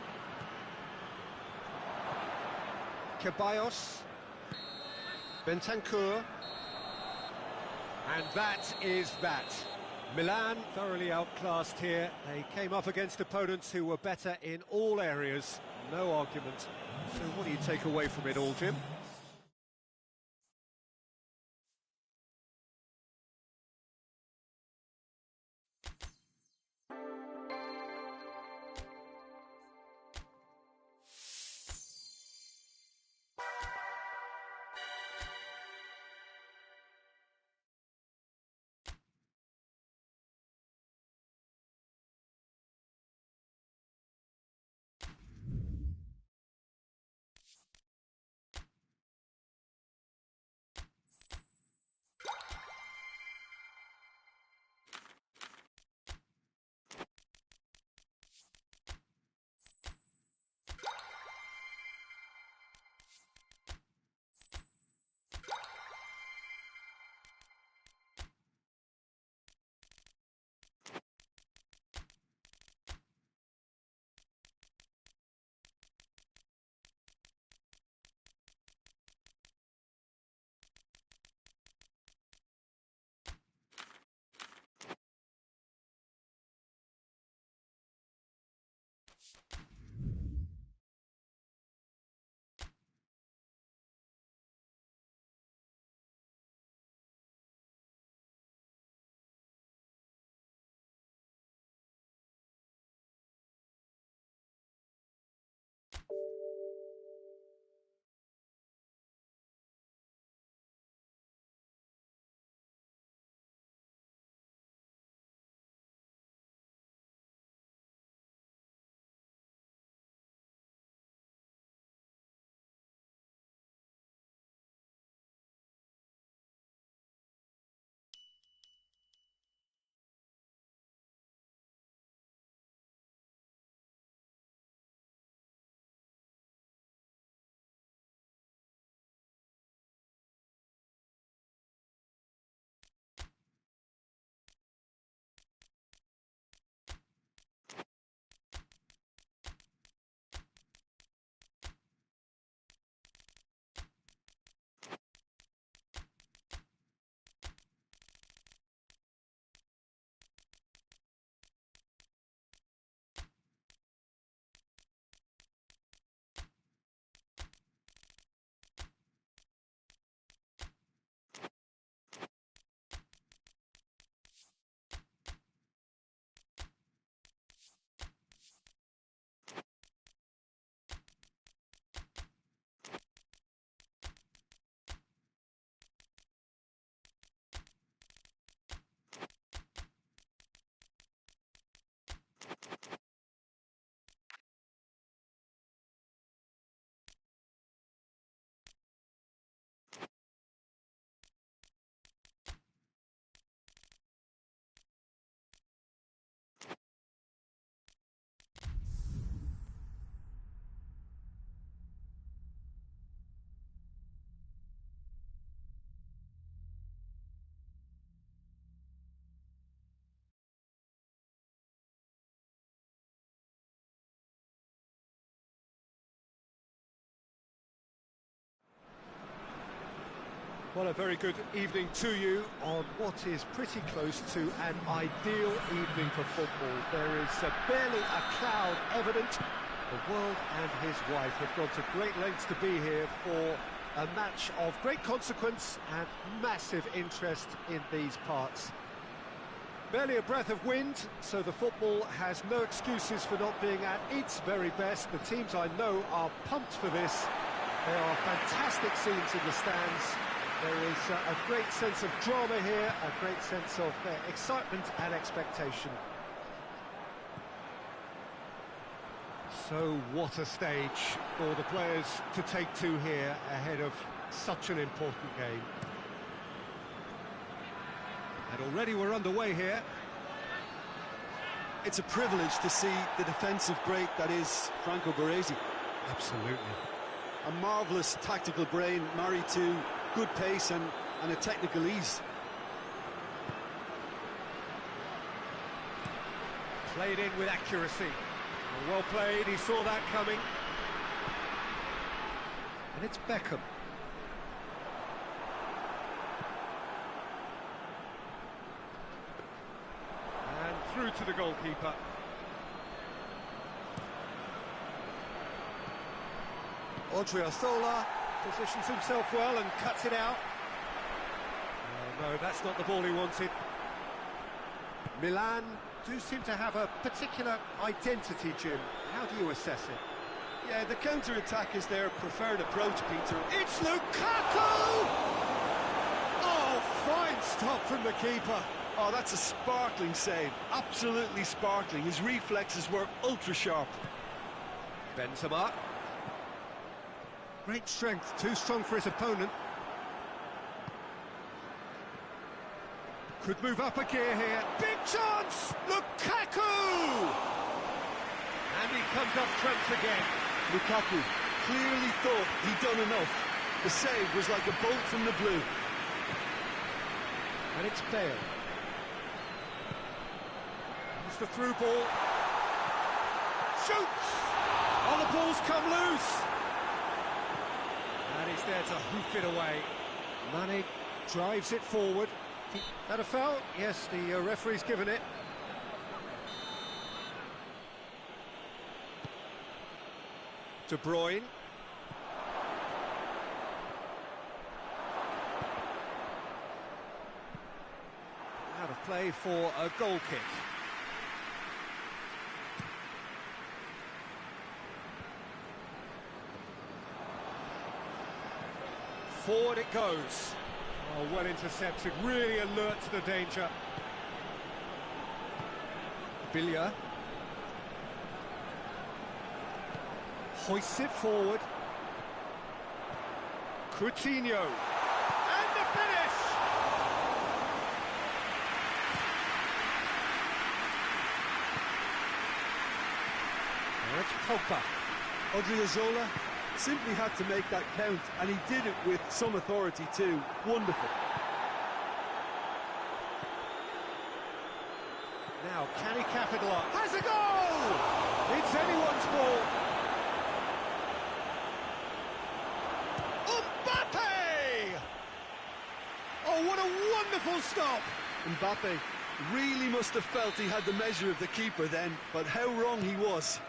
Ceballos. Bentancur. And that is that. Milan thoroughly outclassed here. They came up against opponents who were better in all areas. No argument. So what do you take away from it all, Jim? Well, a very good evening to you on what is pretty close to an ideal evening for football. There is barely a cloud evident. The world and his wife have gone to great lengths to be here for a match of great consequence and massive interest in these parts. Barely a breath of wind, so the football has no excuses for not being at its very best. The teams I know are pumped for this. There are fantastic scenes in the stands. There is a great sense of drama here, a great sense of excitement and expectation. So what a stage for the players to take to here ahead of such an important game. And already we're underway here. It's a privilege to see the defensive great that is Franco Baresi. Absolutely. A marvellous tactical brain married to good pace and a technical ease. Played in with accuracy. Well played, he saw that coming. And it's Beckham. And through to the goalkeeper. Odriozola positions himself well and cuts it out. Oh, no, that's not the ball he wanted. Milan do seem to have a particular identity, Jim. How do you assess it? Yeah, the counter-attack is their preferred approach, Peter. It's Lukaku! Oh, fine stop from the keeper. Oh, that's a sparkling save. Absolutely sparkling. His reflexes were ultra-sharp. Benzema. Great strength, too strong for his opponent. Could move up a gear here. Big chance! Lukaku! And he comes up trumps again. Lukaku clearly thought he'd done enough. The save was like a bolt from the blue. And it's Bale. It's the through ball. Shoots! Oh, the ball's come loose! And he's there to hoof it away. Mane drives it forward. That a foul? Yes, the referee's given it. De Bruyne. Out of play for a goal kick. Forward it goes. Oh, well intercepted, really alert to the danger. Billia. Hoists it forward. Coutinho. And the finish! Now it's Pogba. Odriozola simply had to make that count, and he did it with some authority too. Wonderful. Now, can he capitalise? Has a goal! It's anyone's ball. Mbappe! Oh, what a wonderful stop! Mbappe really must have felt he had the measure of the keeper then, but how wrong he was.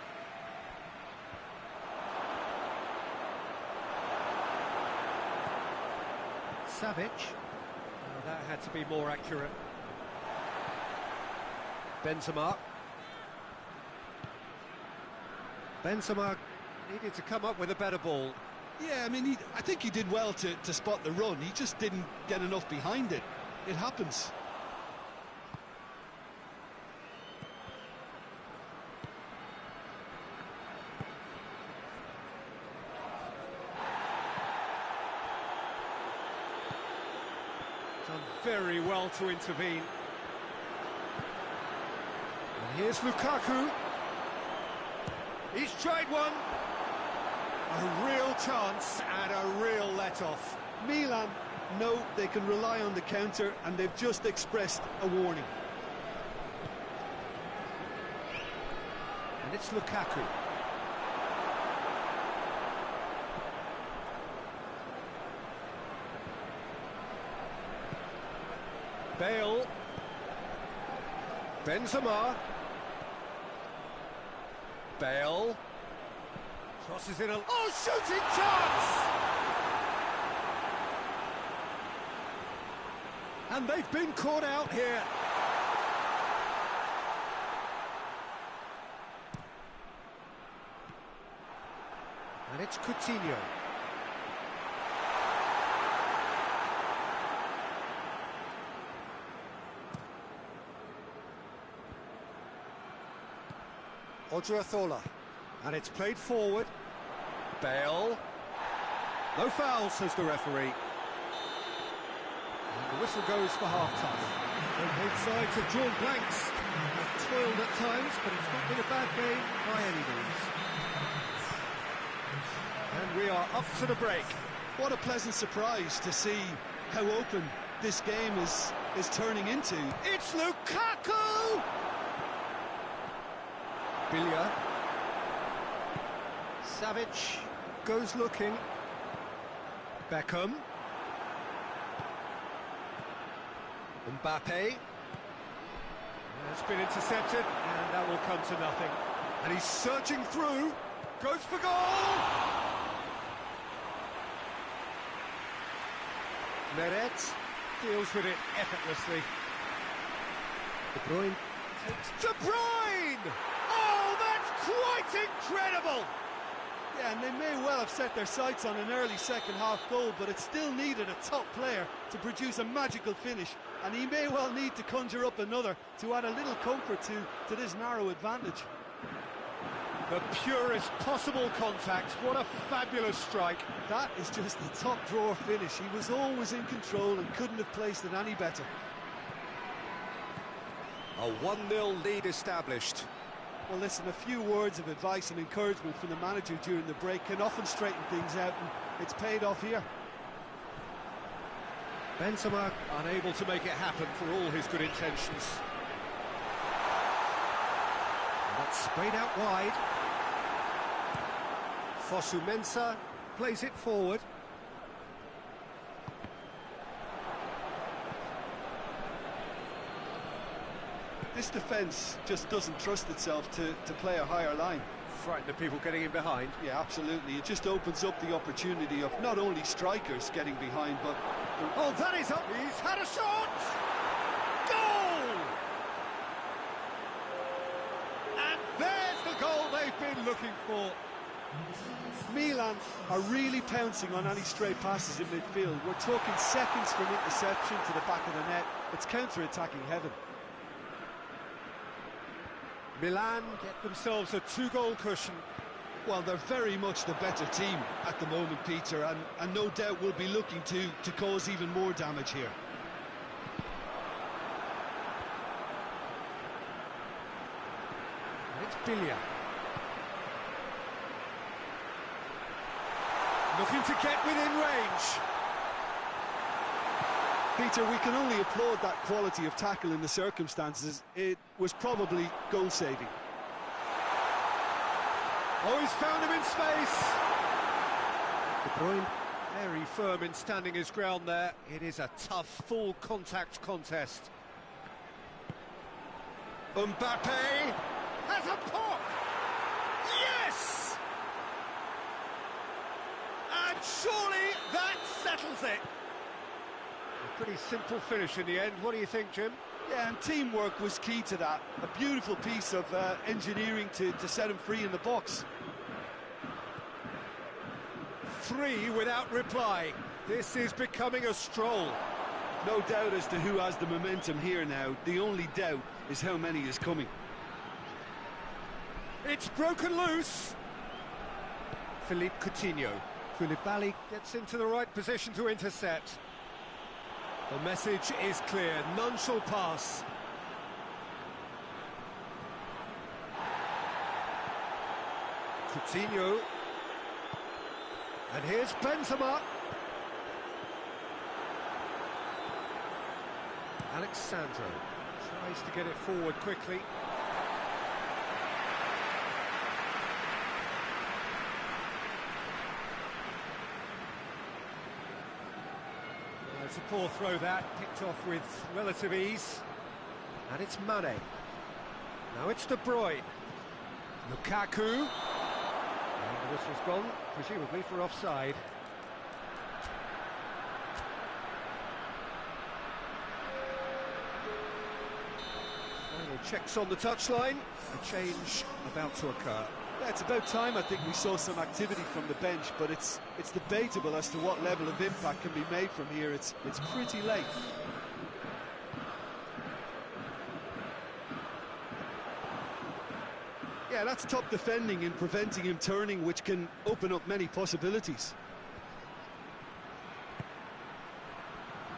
Savic. Oh, that had to be more accurate. Benzema. Benzema needed to come up with a better ball. Yeah, I mean, I think he did well to spot the run. He just didn't get enough behind it. It happens. Done very well to intervene. And here's Lukaku. He's tried one. A real chance and a real let-off. Milan know they can rely on the counter, and they've just expressed a warning. And it's Lukaku. Bale. Benzema. Bale. Crosses in a... Oh, shooting chance! And they've been caught out here. And it's Coutinho. Odriozola. And it's played forward. Bale. No foul, says the referee. And the whistle goes for half-time. So both sides have drawn blanks. They've toiled at times, but it's not been a bad game by any means. And we are up to the break. What a pleasant surprise to see how open this game is turning into. It's Lukaku! Billia. Savic goes looking. Beckham. Mbappe. It's been intercepted, and that will come to nothing. And he's surging through. Goes for goal! Meret deals with it effortlessly. De Bruyne takes... De Bruyne! Oh, that's quite incredible! Yeah, and they may well have set their sights on an early second-half goal, but it still needed a top player to produce a magical finish, and he may well need to conjure up another to add a little comfort to this narrow advantage. The purest possible contact. What a fabulous strike. That is just the top-drawer finish. He was always in control and couldn't have placed it any better. A 1-0 lead established. Well, listen, a few words of advice and encouragement from the manager during the break can often straighten things out, and it's paid off here. Benzema unable to make it happen for all his good intentions. And that's sprayed out wide. Fosu Mensah plays it forward. This defence just doesn't trust itself to play a higher line. Frightened of people getting in behind. Yeah, absolutely. It just opens up the opportunity of not only strikers getting behind, but... Oh, that is up! He's had a shot! Goal! And there's the goal they've been looking for. Milan are really pouncing on any stray passes in midfield. We're talking seconds from interception to the back of the net. It's counter-attacking heaven. Milan get themselves a 2-goal cushion. Well, they're very much the better team at the moment, Peter, and no doubt will be looking to cause even more damage here. And it's Billia. Looking to get within range. Peter, we can only applaud that quality of tackle in the circumstances. It was probably goal-saving. Oh, he's found him in space. De Bruyne very firm in standing his ground there. It is a tough, full-contact contest. Mbappe has a pop. Yes! And surely that settles it. A pretty simple finish in the end. What do you think, Jim? Yeah, and teamwork was key to that. A beautiful piece of engineering to set him free in the box. 3 without reply. This is becoming a stroll. No doubt as to who has the momentum here now. The only doubt is how many is coming. It's broken loose. Philippe Coutinho. Koulibaly gets into the right position to intercept. The message is clear, none shall pass. Coutinho. And here's Benzema. Alexandro tries to get it forward quickly. That's a poor throw that, picked off with relative ease. And it's Mane. Now it's De Bruyne. Lukaku. And the whistle's gone, presumably for offside. Final checks on the touchline. A change about to occur. Yeah, it's about time I think we saw some activity from the bench, but it's debatable as to what level of impact can be made from here. It's pretty late. Yeah, that's top defending and preventing him turning, which can open up many possibilities.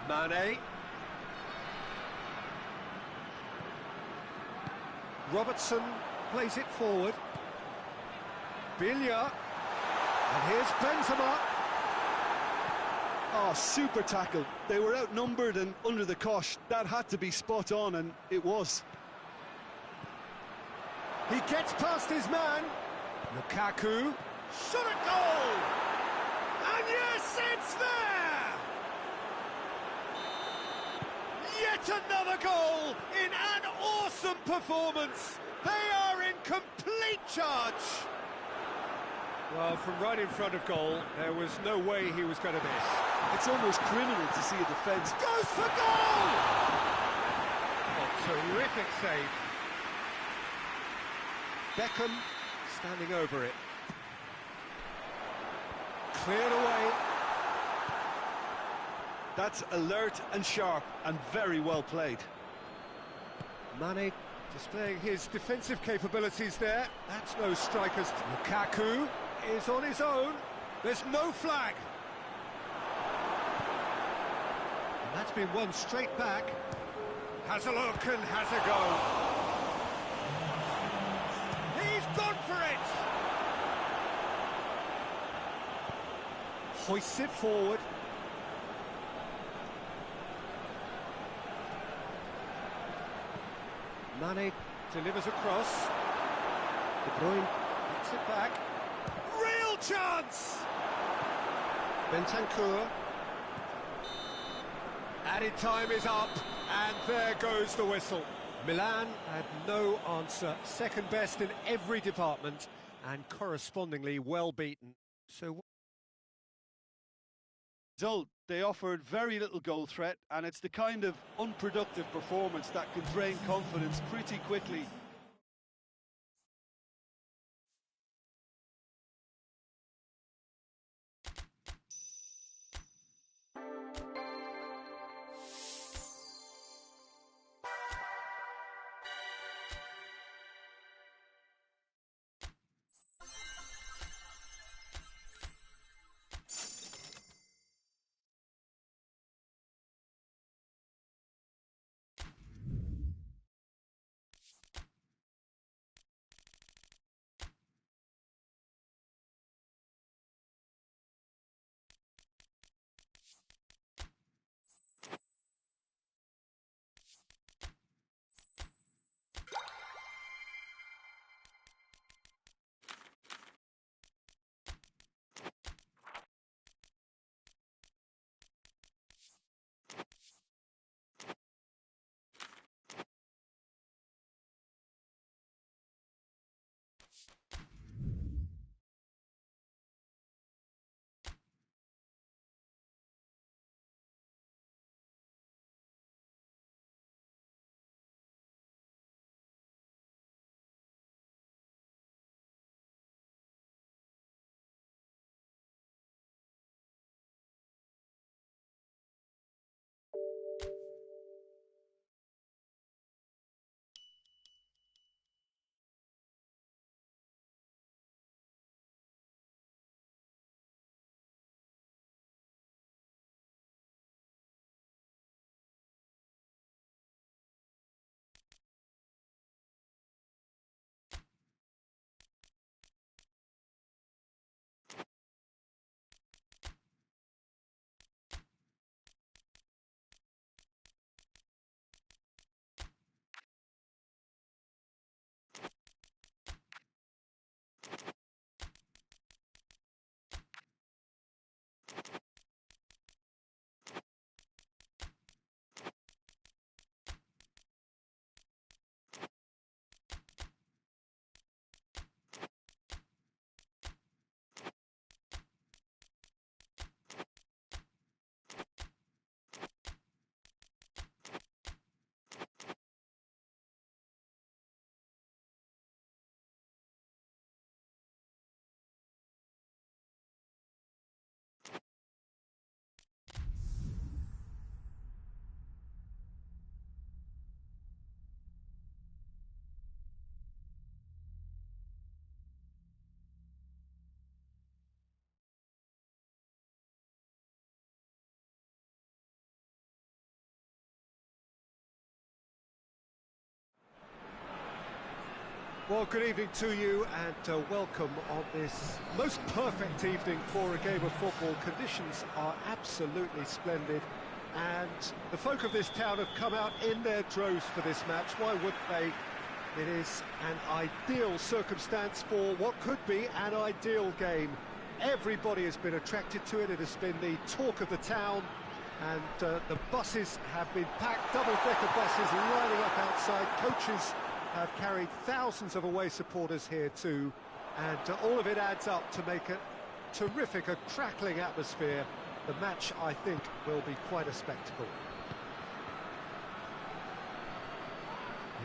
Mane. Robertson plays it forward. Bilya. And here's Benzema. Oh, super tackle. They were outnumbered and under the cosh. That had to be spot on, and it was. He gets past his man. Lukaku. Shot at goal! And yes, it's there! Yet another goal in an awesome performance. They are in complete charge. Well, from right in front of goal, there was no way he was going to miss. It's almost criminal to see a defence. Goes for goal! A terrific save. Beckham standing over it. Cleared away. That's alert and sharp and very well played. Mane displaying his defensive capabilities there. That's no strikers. Lukaku is on his own. There's no flag. And that's been won straight back. Has a look and has a go. He's gone for it! Hoists it forward. Mane delivers across. De Bruyne gets it back. Real chance! Bentancur. Added time is up, and there goes the whistle. Milan had no answer. Second best in every department, and correspondingly well beaten. So result, they offered very little goal threat, and it's the kind of unproductive performance that can drain confidence pretty quickly. Well, good evening to you and welcome on this most perfect evening for a game of football. Conditions are absolutely splendid and the folk of this town have come out in their droves for this match. Why wouldn't they? It is an ideal circumstance for what could be an ideal game. Everybody has been attracted to it. It has been the talk of the town, and the buses have been packed, double-decker buses lining up outside. Coaches have carried thousands of away supporters here too, and all of it adds up to make a terrific, a crackling atmosphere. The match, I think, will be quite a spectacle.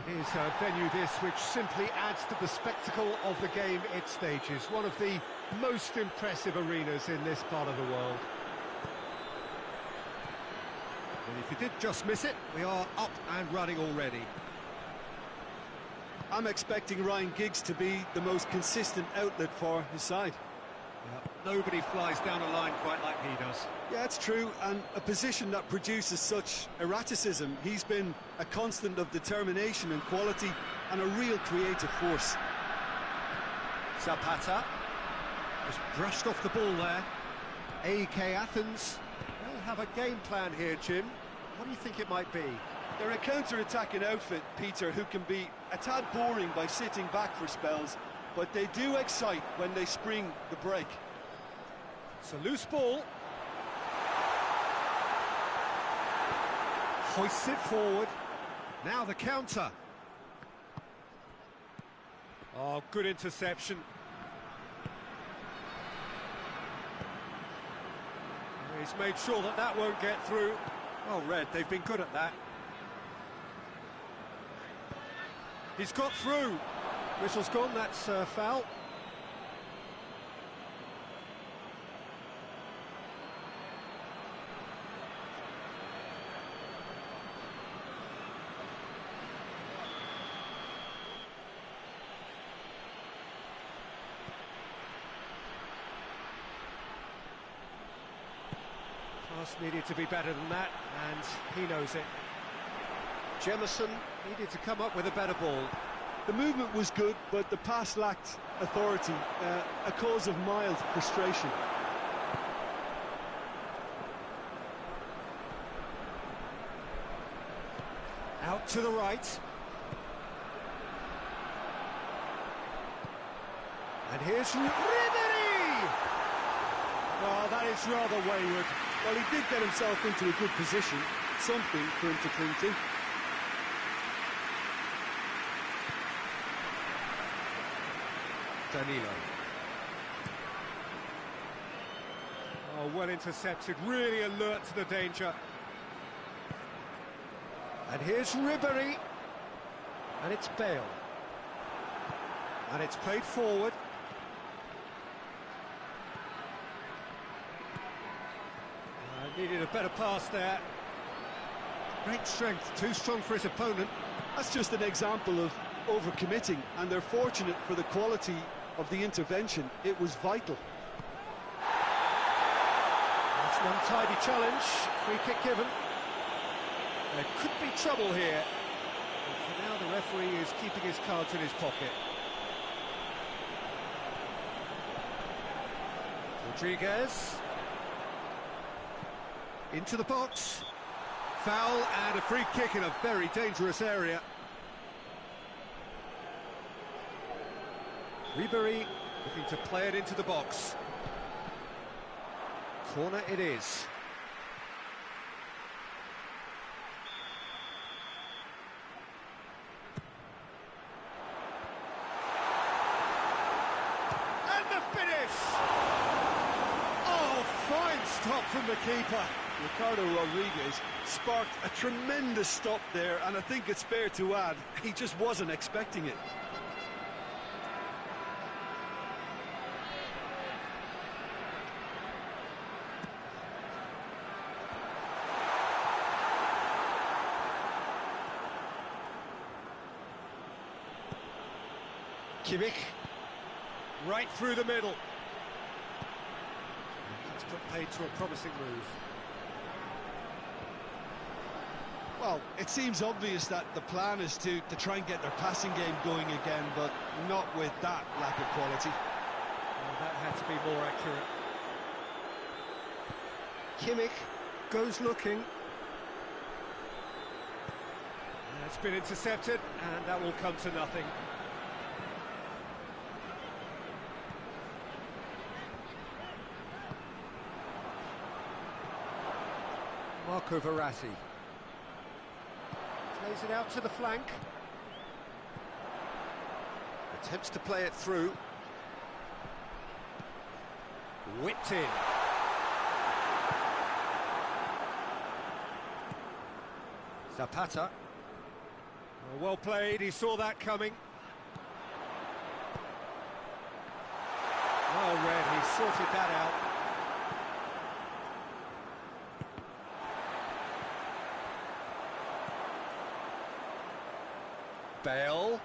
It is a venue this which simply adds to the spectacle of the game it stages. One of the most impressive arenas in this part of the world. And if you did just miss it, we are up and running already. I'm expecting Ryan Giggs to be the most consistent outlet for his side. Nobody flies down a line quite like he does. Yeah, it's true, and a position that produces such erraticism. He's been a constant of determination and quality, and a real creative force. Zapata just brushed off the ball there. AEK Athens, they'll have a game plan here, Jim. What do you think it might be? They're a counter-attacking outfit, Peter, who can be a tad boring by sitting back for spells, but they do excite when they spring the break. It's a loose ball. Hoists it forward. Now the counter. Oh, good interception. He's made sure that that won't get through. Well read, they've been good at that. He's got through. Whistle's gone, that's foul. Pass needed to be better than that, and he knows it. Jemison needed to come up with a better ball. The movement was good, but the pass lacked authority, a cause of mild frustration. Out to the right. And here's Ribery! Oh, that is rather wayward. Well, he did get himself into a good position, something for him to cling to. Danilo. Oh, well intercepted, really alert to the danger. And here's Ribery. And it's Bale. And it's played forward. Needed a better pass there. Great strength, too strong for his opponent. That's just an example of overcommitting, and they're fortunate for the quality of the intervention. It was vital. That's an untidy challenge. Free kick given. There could be trouble here. But for now, the referee is keeping his cards in his pocket. Rodriguez. Into the box. Foul and a free kick in a very dangerous area. Ribery looking to play it into the box. Corner it is. And the finish! Oh, fine stop from the keeper. Ricardo Rodriguez sparked a tremendous stop there, and I think it's fair to add, he just wasn't expecting it. Kimmich, right through the middle. That's put paid to a promising move. Well, it seems obvious that the plan is to try and get their passing game going again, but not with that lack of quality. Well, that had to be more accurate. Kimmich goes looking. It's been intercepted, and that will come to nothing. Marco Verratti. Plays it out to the flank. Attempts to play it through. Whipped in. Zapata. Well played, he saw that coming. Well read, he sorted that out. Bale.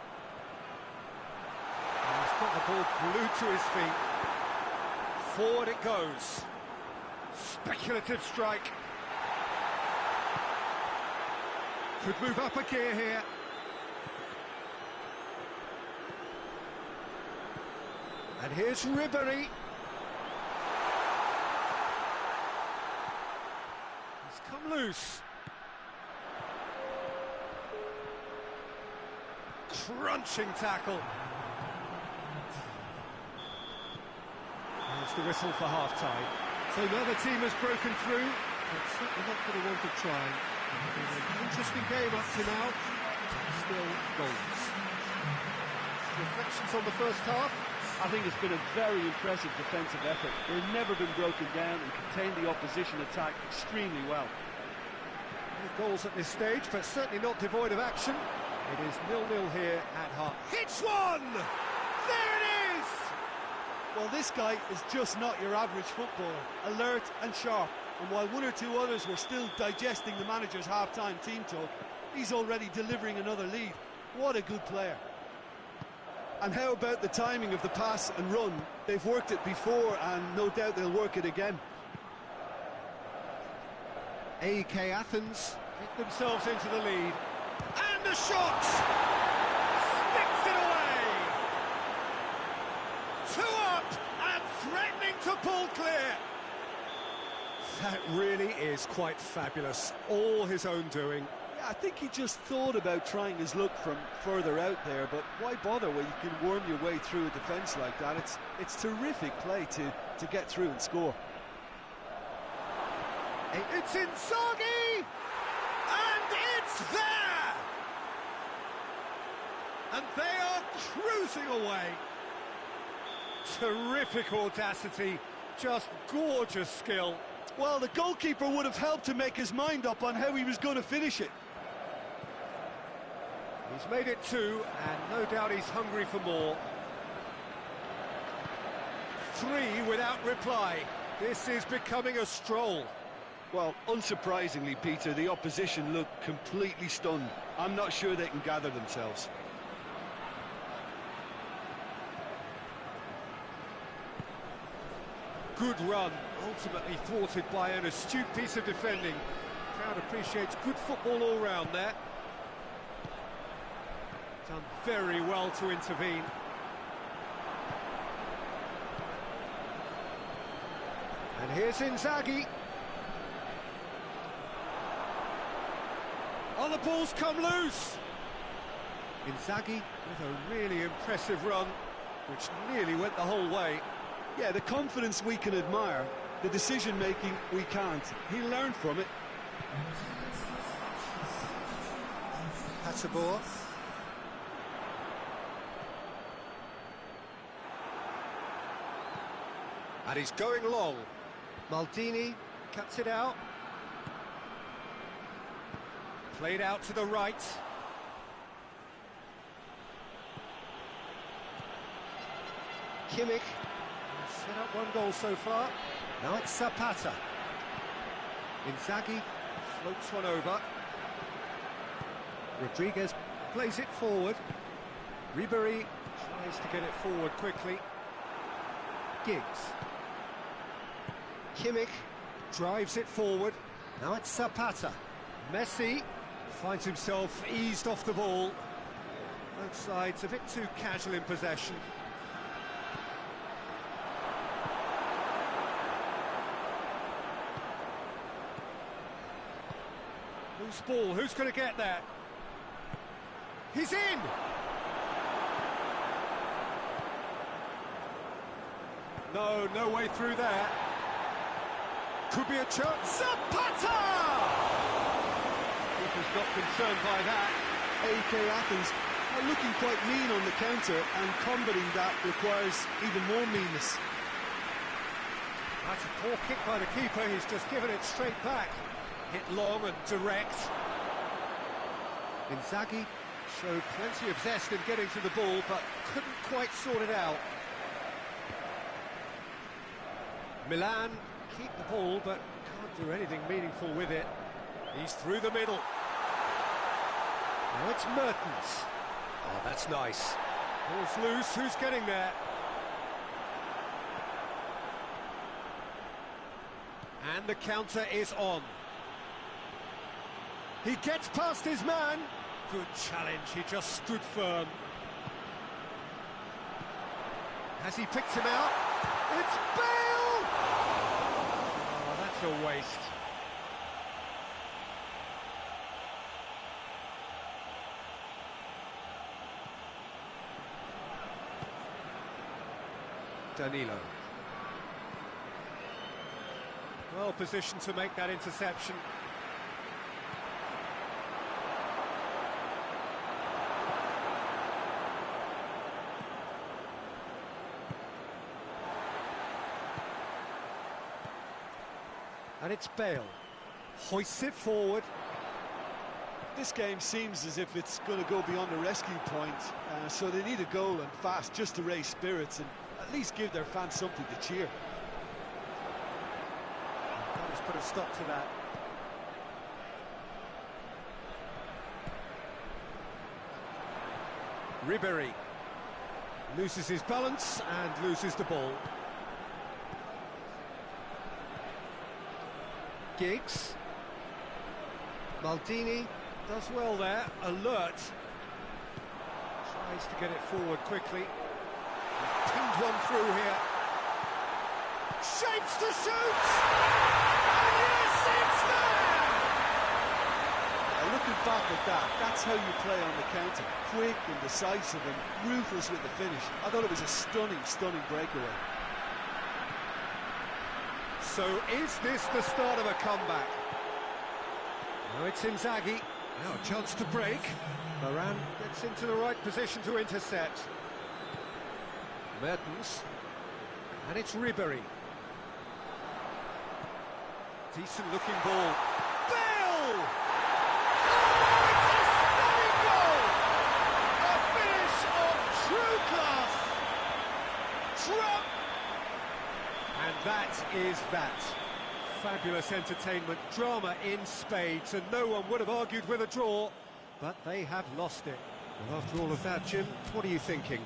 And he's got the ball glued to his feet. Forward it goes. Speculative strike. Could move up a gear here. And here's Ribery. He's come loose. Crunching tackle. There's the whistle for half-time. So now the team has broken through, but certainly not going to want to try. It's been an interesting game up to now. Still goals. Reflections on the first half? I think it's been a very impressive defensive effort. They've never been broken down and contained the opposition attack extremely well. No goals at this stage, but certainly not devoid of action. It is 0-0 here at half. Hits one! There it is! Well, this guy is just not your average footballer. Alert and sharp. And while one or two others were still digesting the manager's half-time team talk, he's already delivering another lead. What a good player. And how about the timing of the pass and run? They've worked it before, and no doubt they'll work it again. AEK Athens get themselves into the lead. And the shot! Sticks it away! 2 up and threatening to pull clear. That really is quite fabulous. All his own doing. Yeah, I think he just thought about trying his luck from further out there, but why bother when you can worm your way through a defence like that? It's terrific play to get through and score. It's Inzaghi! And it's there! And they are cruising away. Terrific audacity, just gorgeous skill. Well, the goalkeeper would have helped to make his mind up on how he was going to finish it. He's made it 2, and no doubt he's hungry for more. 3 without reply. This is becoming a stroll. Well, unsurprisingly, Peter, the opposition look completely stunned. I'm not sure they can gather themselves. Good run, ultimately thwarted by an astute piece of defending. Crowd appreciates good football all round there. Done very well to intervene. And here's Inzaghi. Oh, the ball's come loose. Inzaghi with a really impressive run, which nearly went the whole way. Yeah, the confidence we can admire, the decision-making we can't. He learned from it. Hatabor. And he's going long. Maldini cuts it out. Played out to the right. Kimmich. Set up 1 goal so far. Now it's Zapata. Inzaghi floats one over. Rodriguez plays it forward. Ribery tries to get it forward quickly. Giggs. Kimmich drives it forward. Now it's Zapata. Messi Finds himself eased off the ball. Both sides a bit too casual in possession. Loose ball, who's going to get that? He's in! No way through there. Could be a chance. Zapata! Keeper's not concerned by that. AK Athens are looking quite mean on the counter, and combating that requires even more meanness. That's a poor kick by the keeper. He's just given it straight back. Hit long and direct. Inzaghi showed plenty of zest in getting to the ball, but couldn't quite sort it out. Milan keep the ball, but can't do anything meaningful with it. He's through the middle. Now it's Mertens. Oh, that's nice. Ball's loose, who's getting there? And the counter is on. He gets past his man. Good challenge, he just stood firm. Has he picked him out? It's Bale! Oh, that's a waste. Danilo. Well positioned to make that interception. And it's Bale. Hoists it forward. This game seems as if it's going to go beyond the rescue point, so they need a goal and fast just to raise spirits and at least give their fans something to cheer. Can't just put a stop to that. Ribéry loses his balance and loses the ball. Giggs. Maldini does well there, alert. Tries to get it forward quickly. He's pinged one through here. Shapes to shoot! And yes, it's there! Looking back at that, that's how you play on the counter. Quick and decisive and ruthless with the finish. I thought it was a stunning breakaway. So is this the start of a comeback? Now it's Inzaghi. Now a chance to break. Varane gets into the right position to intercept. Mertens. And it's Ribéry. Decent looking ball. Bale! Oh, it's a stunning goal! A finish of true class! Trump! And that is that. Fabulous entertainment, drama in spades, and no one would have argued with a draw, but they have lost it. Well, after all of that, Jim, what are you thinking?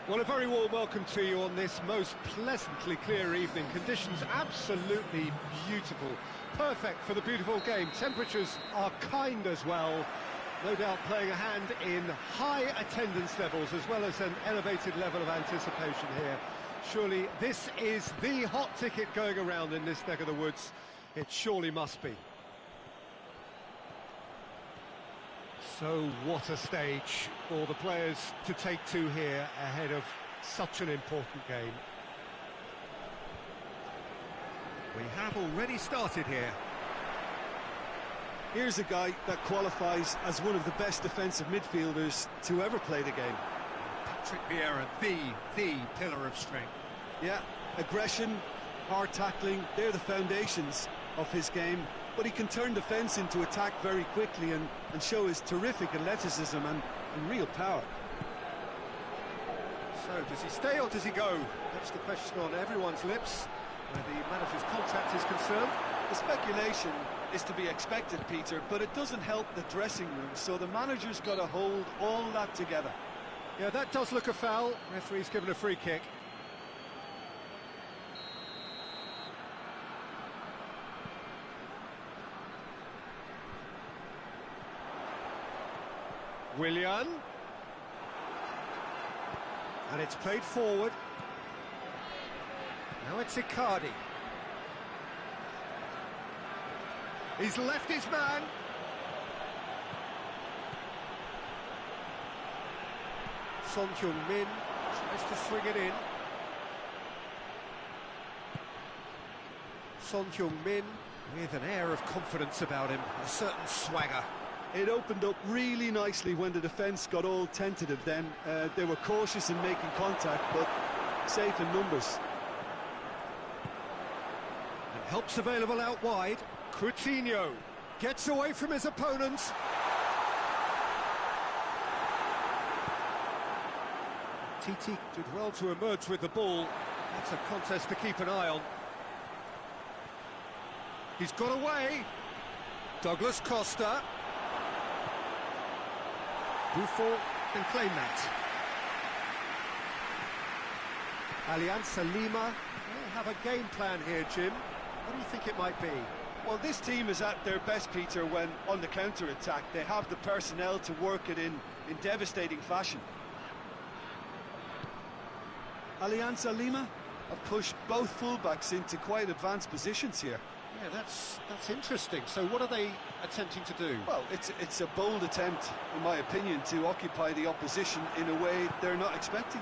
Well, a very warm welcome to you on this most pleasantly clear evening. Conditions absolutely beautiful. Perfect for the beautiful game. Temperatures are kind as well. No doubt playing a hand in high attendance levels as well as an elevated level of anticipation here. Surely this is the hot ticket going around in this neck of the woods. It surely must be. So what a stage for the players to take to here ahead of such an important game. We have already started here. Here's a guy that qualifies as one of the best defensive midfielders to ever play the game. Patrick Vieira, the pillar of strength. Yeah, aggression, hard tackling, they're the foundations of his game. But he can turn defence into attack very quickly and show his terrific athleticism and real power. So, does he stay or does he go? That's the question on everyone's lips where the manager's contract is concerned. The speculation is to be expected, Peter, but it doesn't help the dressing room, so the manager's got to hold all that together. Yeah, that does look a foul. Referee's given a free kick. Willian. And it's played forward. Now it's Icardi. He's left his man. Son Heung-min tries to swing it in. Son Heung-min with an air of confidence about him, a certain swagger. It opened up really nicely when the defence got all tentative then. They were cautious in making contact, but safe in numbers. And help's available out wide. Coutinho gets away from his opponent. Titi did well to emerge with the ball. That's a contest to keep an eye on. He's got away. Douglas Costa. Buffon can claim that. Alianza Lima have a game plan here, Jim. What do you think it might be? Well, this team is at their best, Peter, when on the counter-attack. They have the personnel to work it in devastating fashion. Alianza Lima have pushed both fullbacks into quite advanced positions here. Yeah, that's interesting. So what are they attempting to do? Well, it's a bold attempt, in my opinion, to occupy the opposition in a way they're not expecting.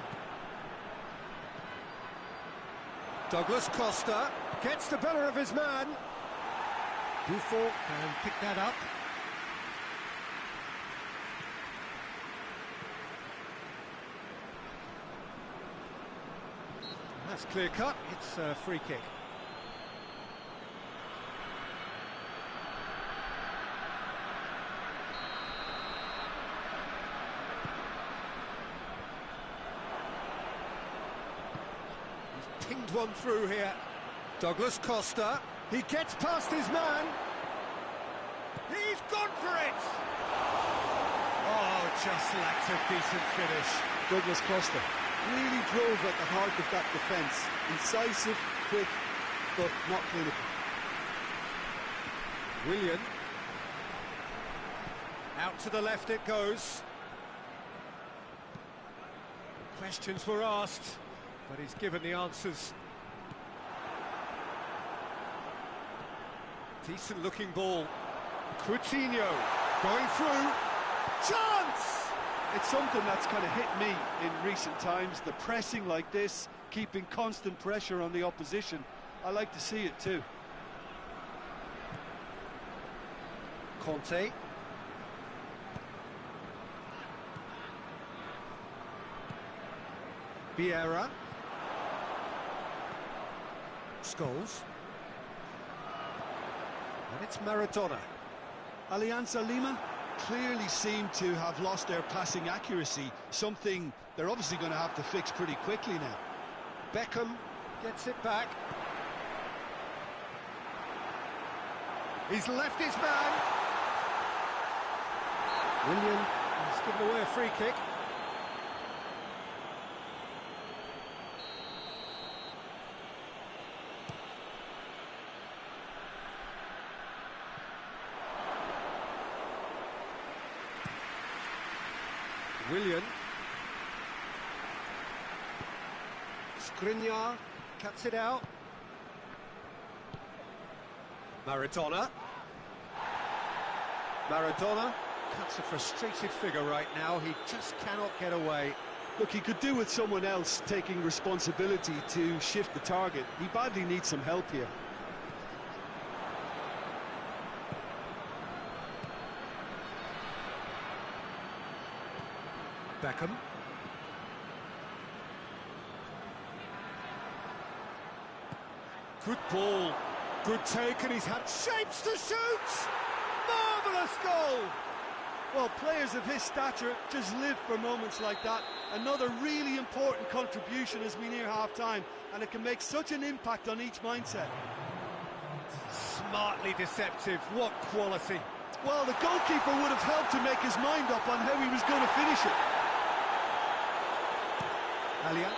Douglas Costa gets the better of his man. Buffon can pick that up. That's clear cut. It's a free kick. He's pinged one through here. Douglas Costa. He gets past his man. He's gone for it! Oh, just lacked a decent finish. Douglas Costa really drove at the heart of that defence. Incisive, quick, but not clinical. Willian. Out to the left it goes. Questions were asked, but he's given the answers. Decent looking ball. Coutinho going through. Chance! It's something that's kind of hit me in recent times, the pressing like this, keeping constant pressure on the opposition. I like to see it too. Conte. Vieira. Scholes. And it's Maradona. Alianza Lima clearly seem to have lost their passing accuracy, something they're obviously going to have to fix pretty quickly now. Beckham gets it back. He's left his man. Willian has given away a free kick. Willian. Skriniar cuts it out. Maradona. Maradona cuts a frustrated figure right now. He just cannot get away. Look, he could do with someone else taking responsibility to shift the target. He badly needs some help here. Beckham. Good ball, good take, and he's had shapes to shoot! Marvellous goal! Well, players of his stature just live for moments like that. Another really important contribution as we near half-time, and it can make such an impact on each mindset. Smartly deceptive, what quality! Well, the goalkeeper would have helped to make his mind up on how he was going to finish it. Alia.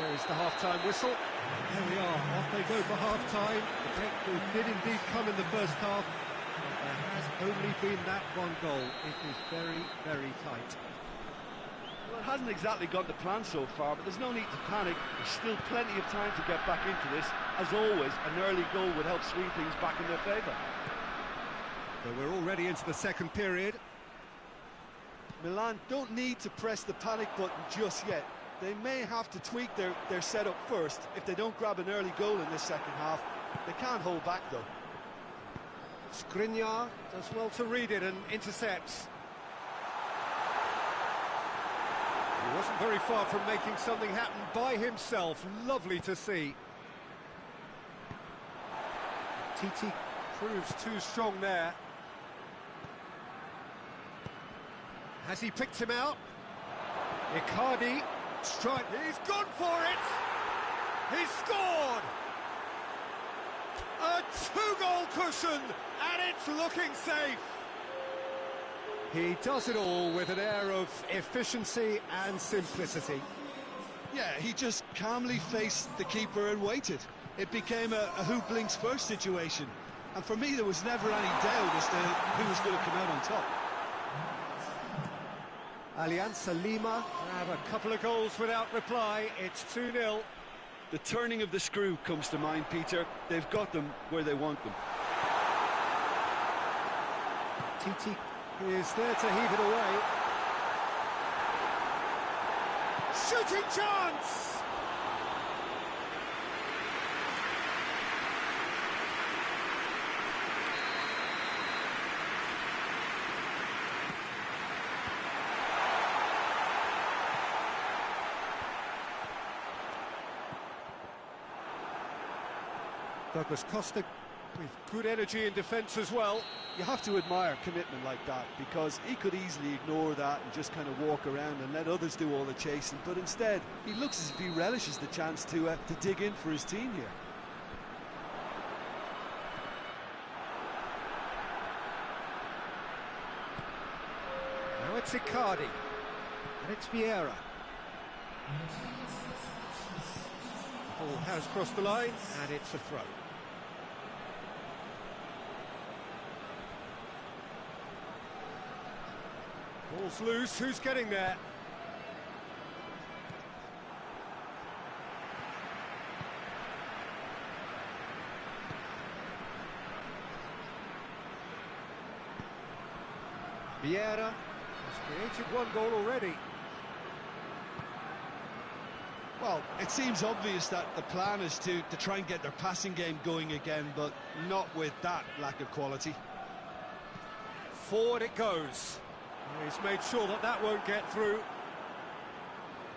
There is the half-time whistle. There we are, off they go for half-time. The breakthrough did indeed come in the first half. But there has only been that one goal. It is very, very tight. Well, it hasn't exactly gone to plan so far, but there's no need to panic. There's still plenty of time to get back into this. As always, an early goal would help swing things back in their favour. So we're already into the second period. Milan don't need to press the panic button just yet. They may have to tweak their setup first if they don't grab an early goal in this second half. They can't hold back, though. Skriniar does well to read it and intercepts. He wasn't very far from making something happen by himself. Lovely to see. Titi proves too strong there. Has he picked him out? Icardi, strike, he's gone for it! He's scored! A two-goal cushion, and it's looking safe! He does it all with an air of efficiency and simplicity. Yeah, he just calmly faced the keeper and waited. It became a who blinks first situation. And for me, there was never any doubt as to who was going to come out on top. Alianza Lima have a couple of goals without reply. It's 2-0. The turning of the screw comes to mind, Peter. They've got them where they want them. Titi is there to heave it away. Shooting chance! Douglas Costa with good energy in defence as well. You have to admire commitment like that, because he could easily ignore that and just kind of walk around and let others do all the chasing, but instead he looks as if he relishes the chance to dig in for his team here. Now it's Icardi, and it's Vieira. Ball has crossed the line, and it's a throw. Ball's loose, who's getting there? Vieira has created one goal already. Well, it seems obvious that the plan is to try and get their passing game going again, but not with that lack of quality. Forward it goes. He's made sure that that won't get through.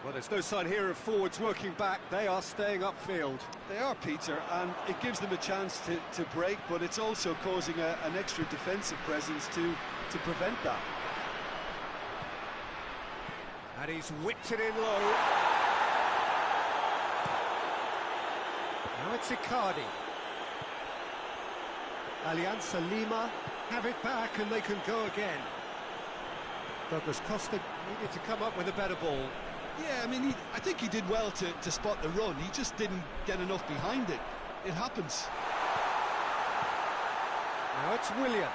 Well, there's no sign here of forwards working back. They are staying upfield. They are, Peter, and it gives them a chance to break, but it's also causing an extra defensive presence to prevent that. And he's whipped it in low. Now it's Icardi. Alianza Lima have it back and they can go again. Douglas Costa needed to come up with a better ball. Yeah, I mean, I think he did well to spot the run. He just didn't get enough behind it. It happens. Now it's Willian.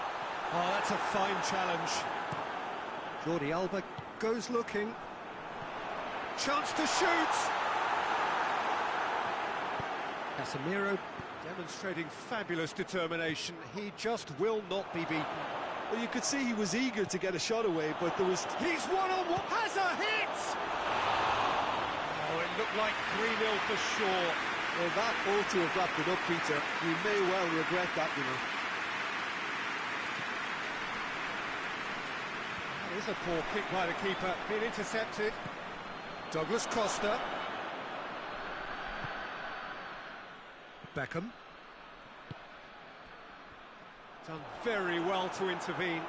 Oh, that's a fine challenge. Jordi Alba goes looking. Chance to shoot! Casemiro demonstrating fabulous determination. He just will not be beaten. Well, you could see he was eager to get a shot away, but there was... He's one-on-one, has a hit! Oh, it looked like 3-0 for sure. Well, that ought to have wrapped it up, Peter. You may well regret that, you know. That is a poor kick by the keeper, being intercepted. Douglas Costa. Beckham. Done very well to intervene.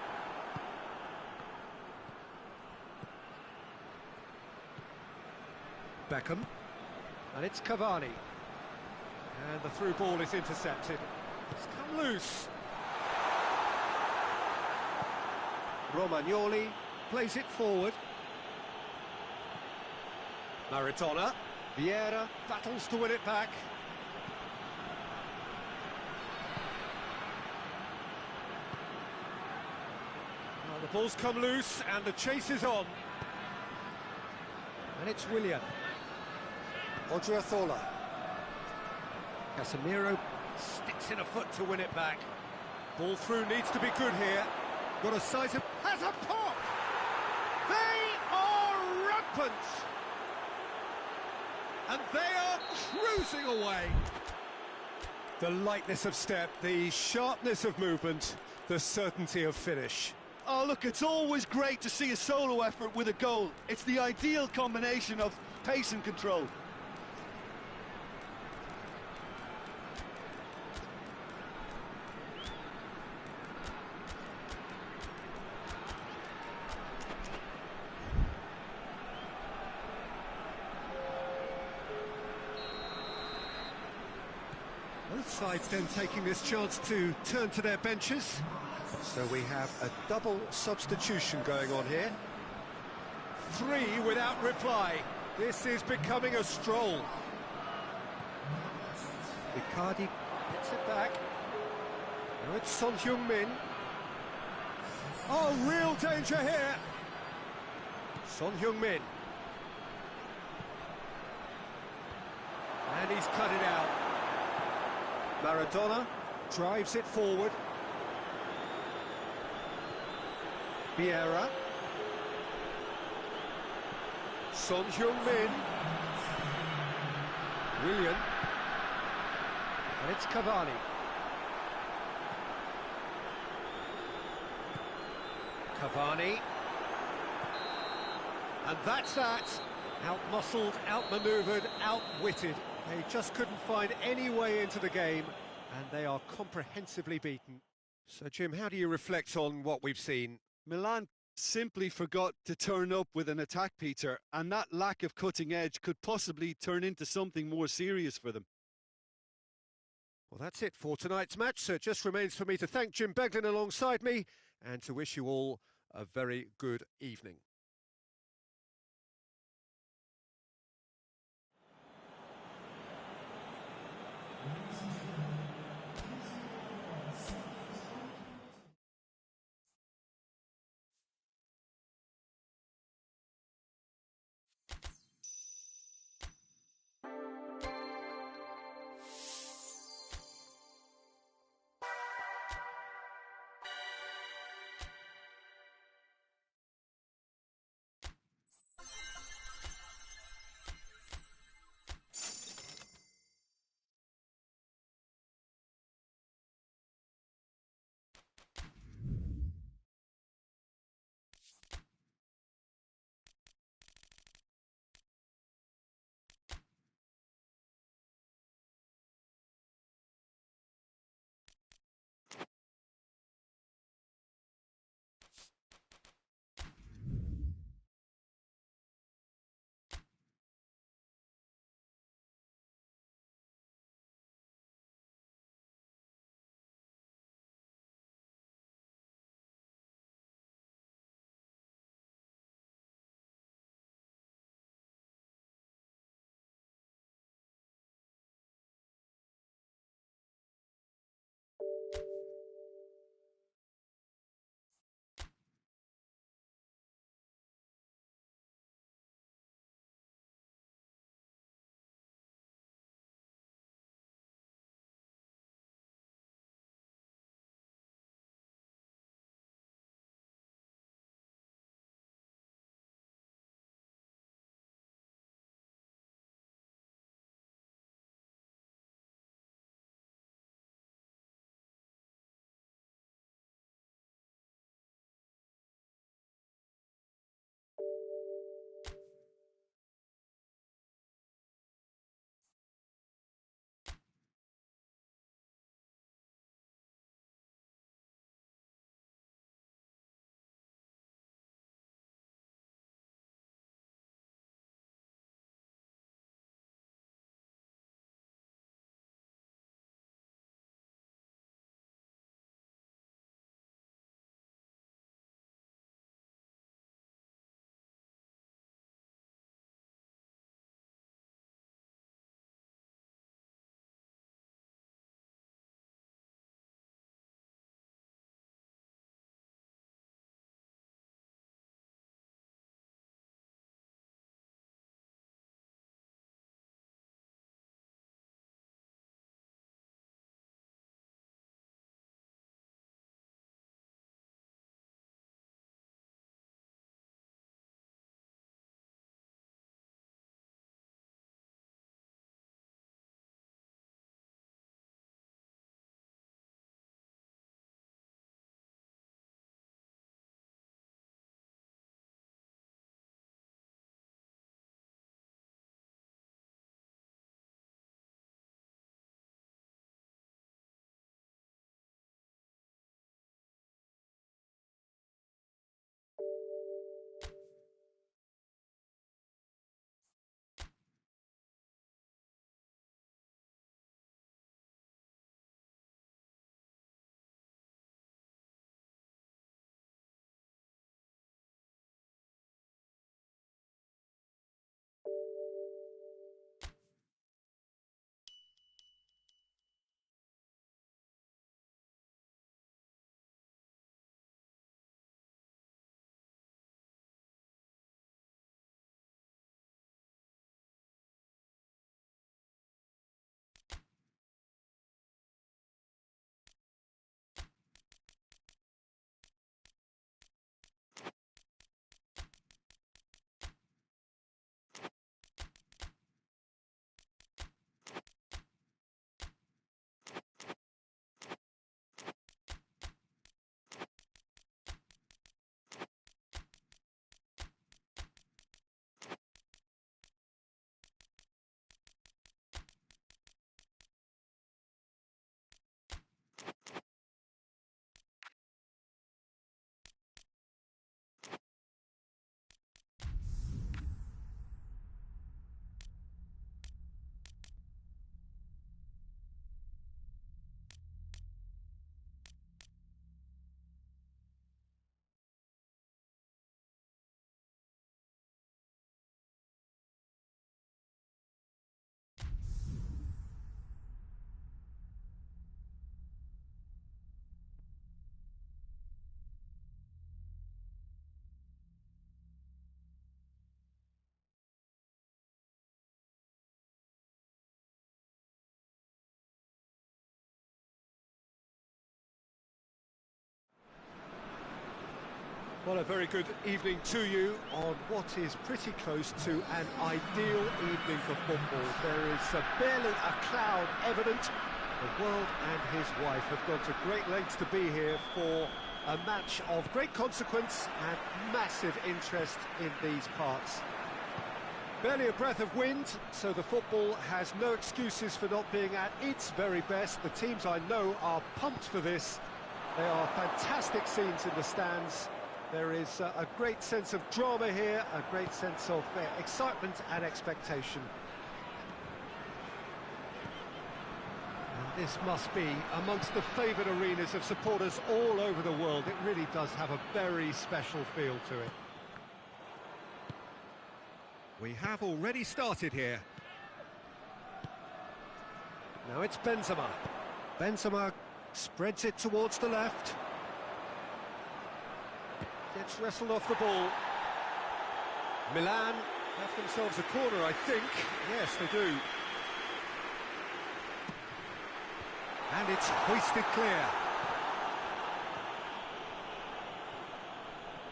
Beckham. And it's Cavani. And the through ball is intercepted. It's come loose. Romagnoli plays it forward. Maradona. Vieira battles to win it back. Well, the ball's come loose and the chase is on. And it's Willian. Odriozola. Casemiro sticks in a foot to win it back. Ball through needs to be good here. Got a size of... has a pop! They are rampant! And they are cruising away. The lightness of step, the sharpness of movement, the certainty of finish. Oh, look, it's always great to see a solo effort with a goal. It's the ideal combination of pace and control. Both sides then taking this chance to turn to their benches. So we have a double substitution going on here. 3 without reply. This is becoming a stroll. Icardi gets it back. Now it's Son Heung-min. Oh, real danger here. Son Heung-min. And he's cut it out. Maradona drives it forward. Vieira. Son Heung-min. Willian. And it's Cavani. Cavani. And that's that. Out-muscled, out-manoeuvred, outwitted. They just couldn't find any way into the game, and they are comprehensively beaten. So, Jim, how do you reflect on what we've seen? Milan simply forgot to turn up with an attack, Peter, and that lack of cutting edge could possibly turn into something more serious for them. Well, that's it for tonight's match, so it just remains for me to thank Jim Beglin alongside me and to wish you all a very good evening. Well, a very good evening to you on what is pretty close to an ideal evening for football. There is barely a cloud evident. The world and his wife have gone to great lengths to be here for a match of great consequence and massive interest in these parts. Barely a breath of wind, so the football has no excuses for not being at its very best. The teams I know are pumped for this. They are fantastic scenes in the stands. There is a great sense of drama here, a great sense of excitement and expectation. And this must be amongst the favoured arenas of supporters all over the world. It really does have a very special feel to it. We have already started here. Now it's Benzema. Benzema spreads it towards the left. Gets wrestled off the ball. Milan have themselves a corner, I think. Yes, they do. And it's hoisted clear.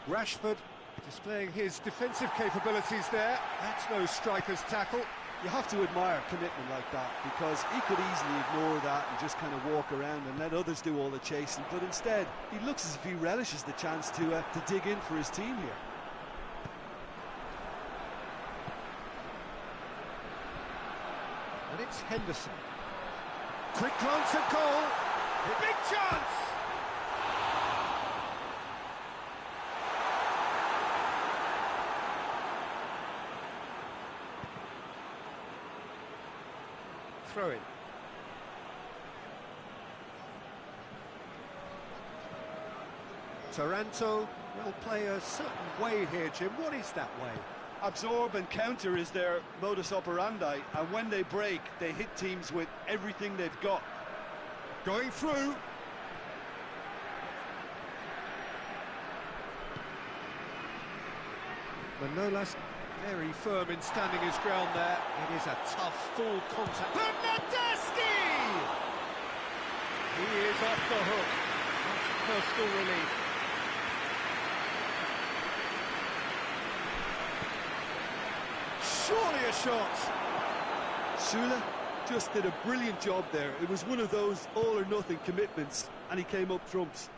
Rashford displaying his defensive capabilities there. That's no striker's tackle. You have to admire commitment like that, because he could easily ignore that and just kind of walk around and let others do all the chasing, but instead he looks as if he relishes the chance to dig in for his team here. And it's Henderson. Quick glance at goal. Big chance! Throw in. Taranto will play a certain way here, Jim. What is that way? Absorb and counter is their modus operandi, and when they break, they hit teams with everything they've got. Going through. Manolas very firm in standing his ground there. It is a tough, full contact. Bernardeschi! He is off the hook. That's personal relief. Surely a shot. Sula just did a brilliant job there. It was one of those all-or-nothing commitments, and he came up trumps.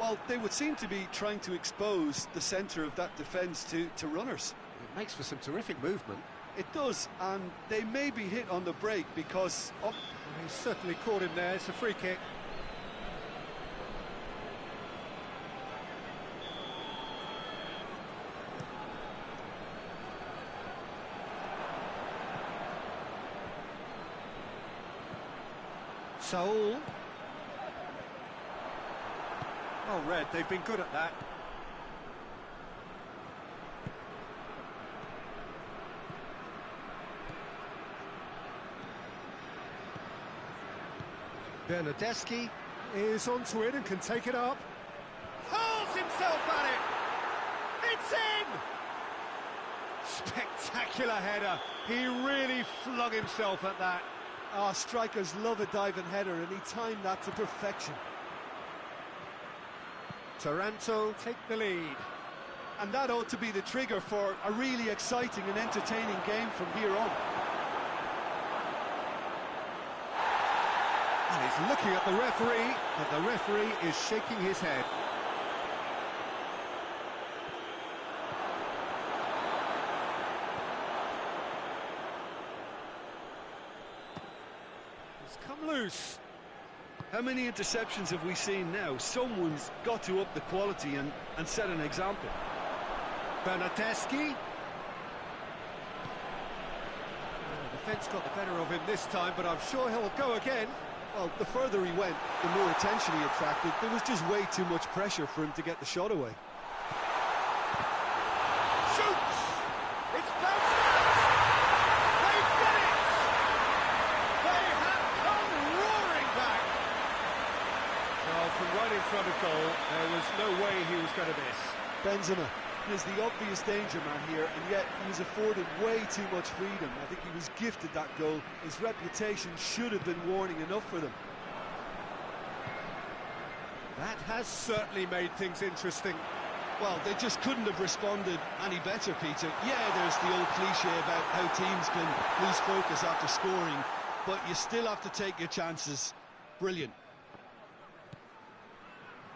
Well, they would seem to be trying to expose the centre of that defence to runners. It makes for some terrific movement. It does, and they may be hit on the break because of... He's certainly caught him there. It's a free kick. Saul. Oh, Red, they've been good at that. Bernardeschi is onto it and can take it up. Hurls himself at it! It's in! Spectacular header. He really flung himself at that. Ah, strikers love a diving header, and he timed that to perfection. Taranto take the lead. And that ought to be the trigger for a really exciting and entertaining game from here on. And he's looking at the referee, but the referee is shaking his head. He's come loose. How many interceptions have we seen now? Someone's got to up the quality and set an example. Bernardeschi. The defence got the better of him this time, but I'm sure he'll go again. Well, the further he went, the more attention he attracted. There was just way too much pressure for him to get the shot away. Shoots! It's bounced out! They've done it! They have come roaring back! Well, from right in front of goal, there was no way he was going to miss. Benzema is the obvious danger man here, and yet he was afforded way too much freedom. I think he was gifted that goal. His reputation should have been warning enough for them. That has certainly made things interesting. Well, they just couldn't have responded any better, Peter. Yeah, there's the old cliche about how teams can lose focus after scoring, but you still have to take your chances. Brilliant.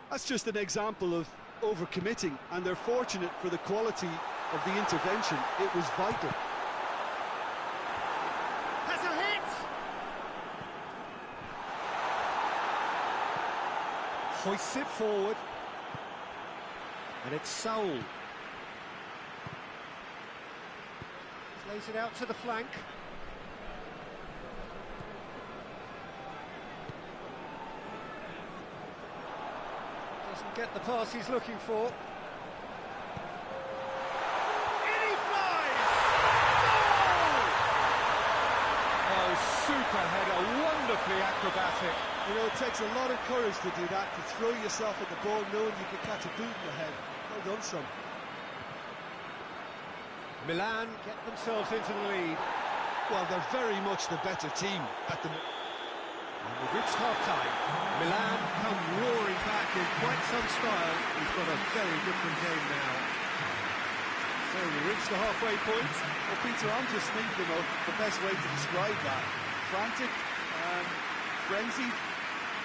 That's just an example of overcommitting, and they're fortunate for the quality of the intervention. It was vital. Has a hit! Hoists it forward. And it's Saul. Plays it out to the flank. Doesn't get the pass he's looking for. In he flies! Goal! Oh, super header, wonderfully acrobatic. You know, it takes a lot of courage to do that, to throw yourself at the ball knowing you can catch a boot in the head. Well done, son. Milan get themselves into the lead. Well, they're very much the better team at the moment. And we've reached half-time. Milan come roaring back in quite some style. He's got a very different game now. So we reach the halfway point. Well, Peter, I'm just thinking of the best way to describe that. Frantic, frenzied.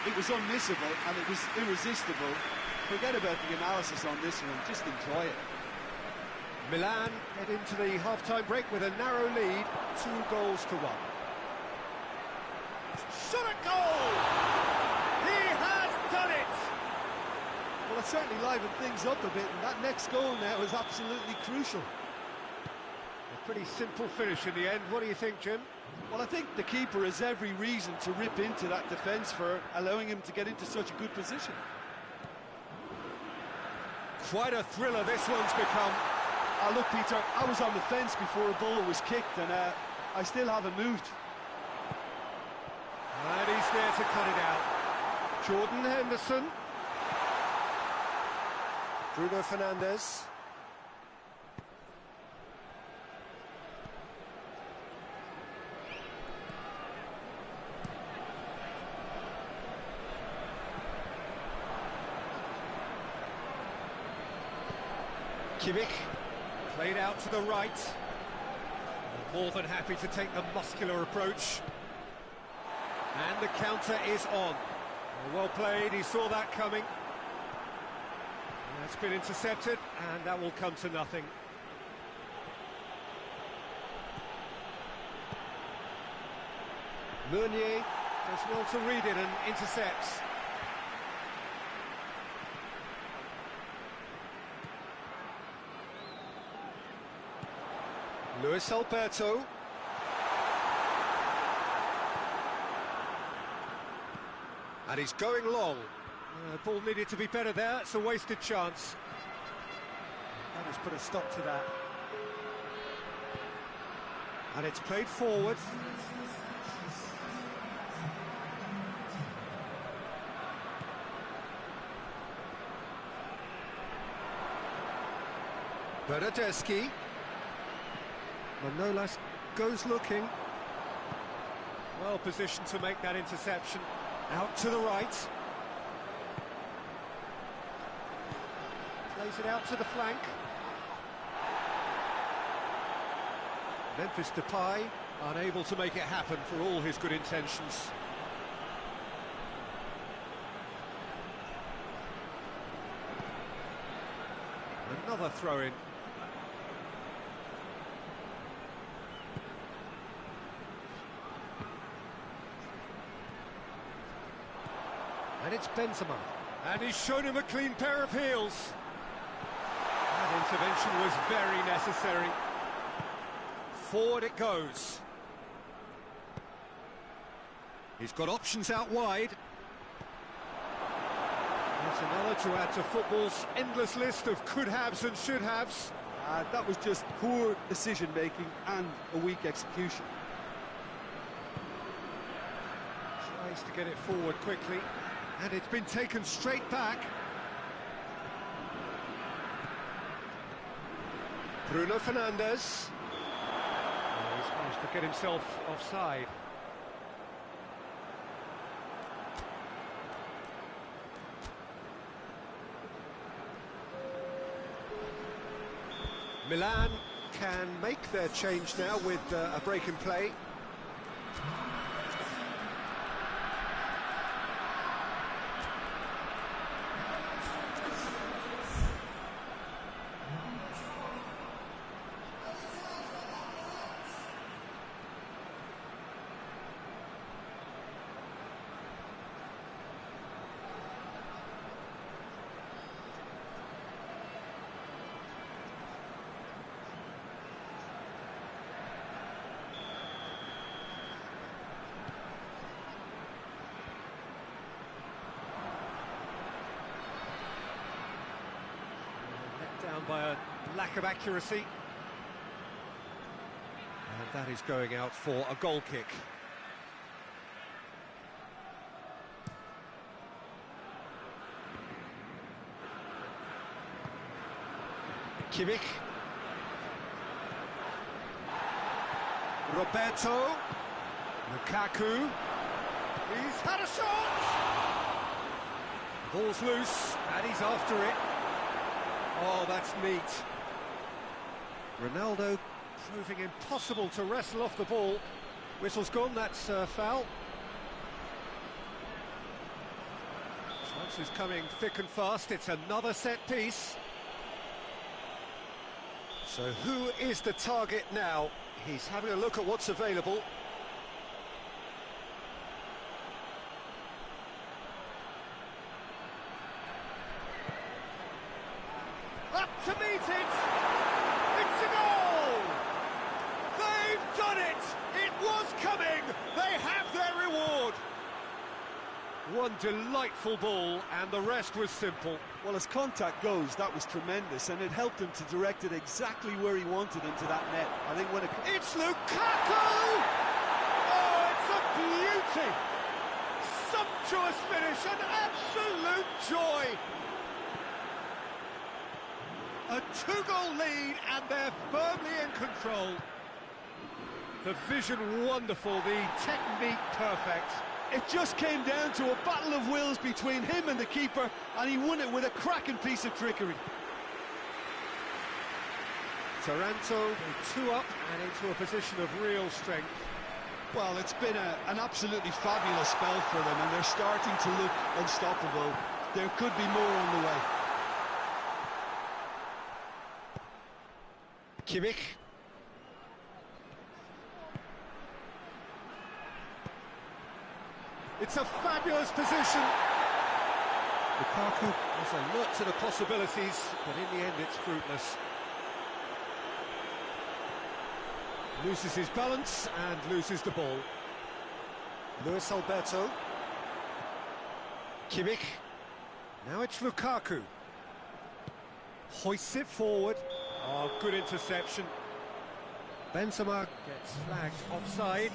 It was unmissable and it was irresistible. Forget about the analysis on this one, just enjoy it. Milan head into the half-time break with a narrow lead, 2-1. Shot a goal! He has done it! Well, it certainly livened things up a bit, and that next goal now is absolutely crucial. A pretty simple finish in the end. What do you think, Jim? Well, I think the keeper has every reason to rip into that defence for allowing him to get into such a good position. Quite a thriller this one's become. Look, Peter, I was on the fence before a ball was kicked, and I still haven't moved. And he's there to cut it out. Jordan Henderson. Bruno Fernandes. Kimmich, played out to the right. More than happy to take the muscular approach. And the counter is on. Well played, he saw that coming. That's been intercepted, and that will come to nothing. Meunier does well to read it and intercepts. Luis Alberto. And he's going long. Ball needed to be better there. It's a wasted chance. That has put a stop to that. And it's played forward. Bernardeschi. Manolas goes looking. Well positioned to make that interception. Out to the right. Plays it out to the flank. Memphis Depay unable to make it happen for all his good intentions. Another throw-in. And it's Benzema. And he's shown him a clean pair of heels. That intervention was very necessary. Forward it goes. He's got options out wide. That's another to add to football's endless list of could-haves and should-haves. That was just poor decision-making and a weak execution. Tries to get it forward quickly. And it's been taken straight back. Bruno Fernandes. Oh, he's managed to get himself offside. Milan can make their change now with a break in play. Down by a lack of accuracy. And that is going out for a goal kick. Kimmich. Roberto. Lukaku. He's had a shot! The ball's loose, and he's after it. Oh, that's neat. Ronaldo proving impossible to wrestle off the ball. Whistle's gone, that's foul. Chances coming thick and fast, it's another set piece. So who is the target now? He's having a look at what's available. Up to meet it! It's a goal! They've done it! It was coming! They have their reward! One delightful ball, and the rest was simple. Well, as contact goes, that was tremendous, and it helped him to direct it exactly where he wanted into that net. I think when It's Lukaku! Oh, it's a beauty! Sumptuous finish, an absolute joy! A two-goal lead, and they're firmly in control. The vision wonderful, the technique perfect. it just came down to a battle of wills between him and the keeper, and he won it with a cracking piece of trickery. Taranto, 2 up and into a position of real strength. Well, it's been an absolutely fabulous spell for them, and they're starting to look unstoppable. There could be more on the way. Kimmich. It's a fabulous position. Lukaku is alert to the possibilities, but in the end it's fruitless. Loses his balance and loses the ball. Luis Alberto. Kimmich. Now it's Lukaku. Hoists it forward. Oh, good interception. Benzema gets flagged offside.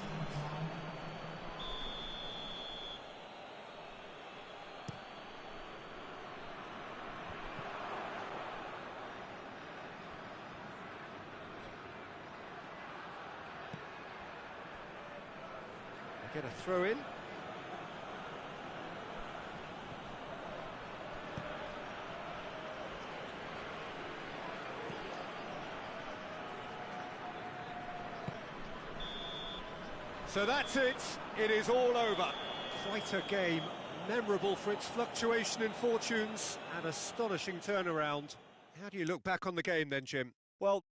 Get a throw in. So that's it. It is all over. Quite a game, memorable for its fluctuation in fortunes and astonishing turnaround. How do you look back on the game then, Jim? Well,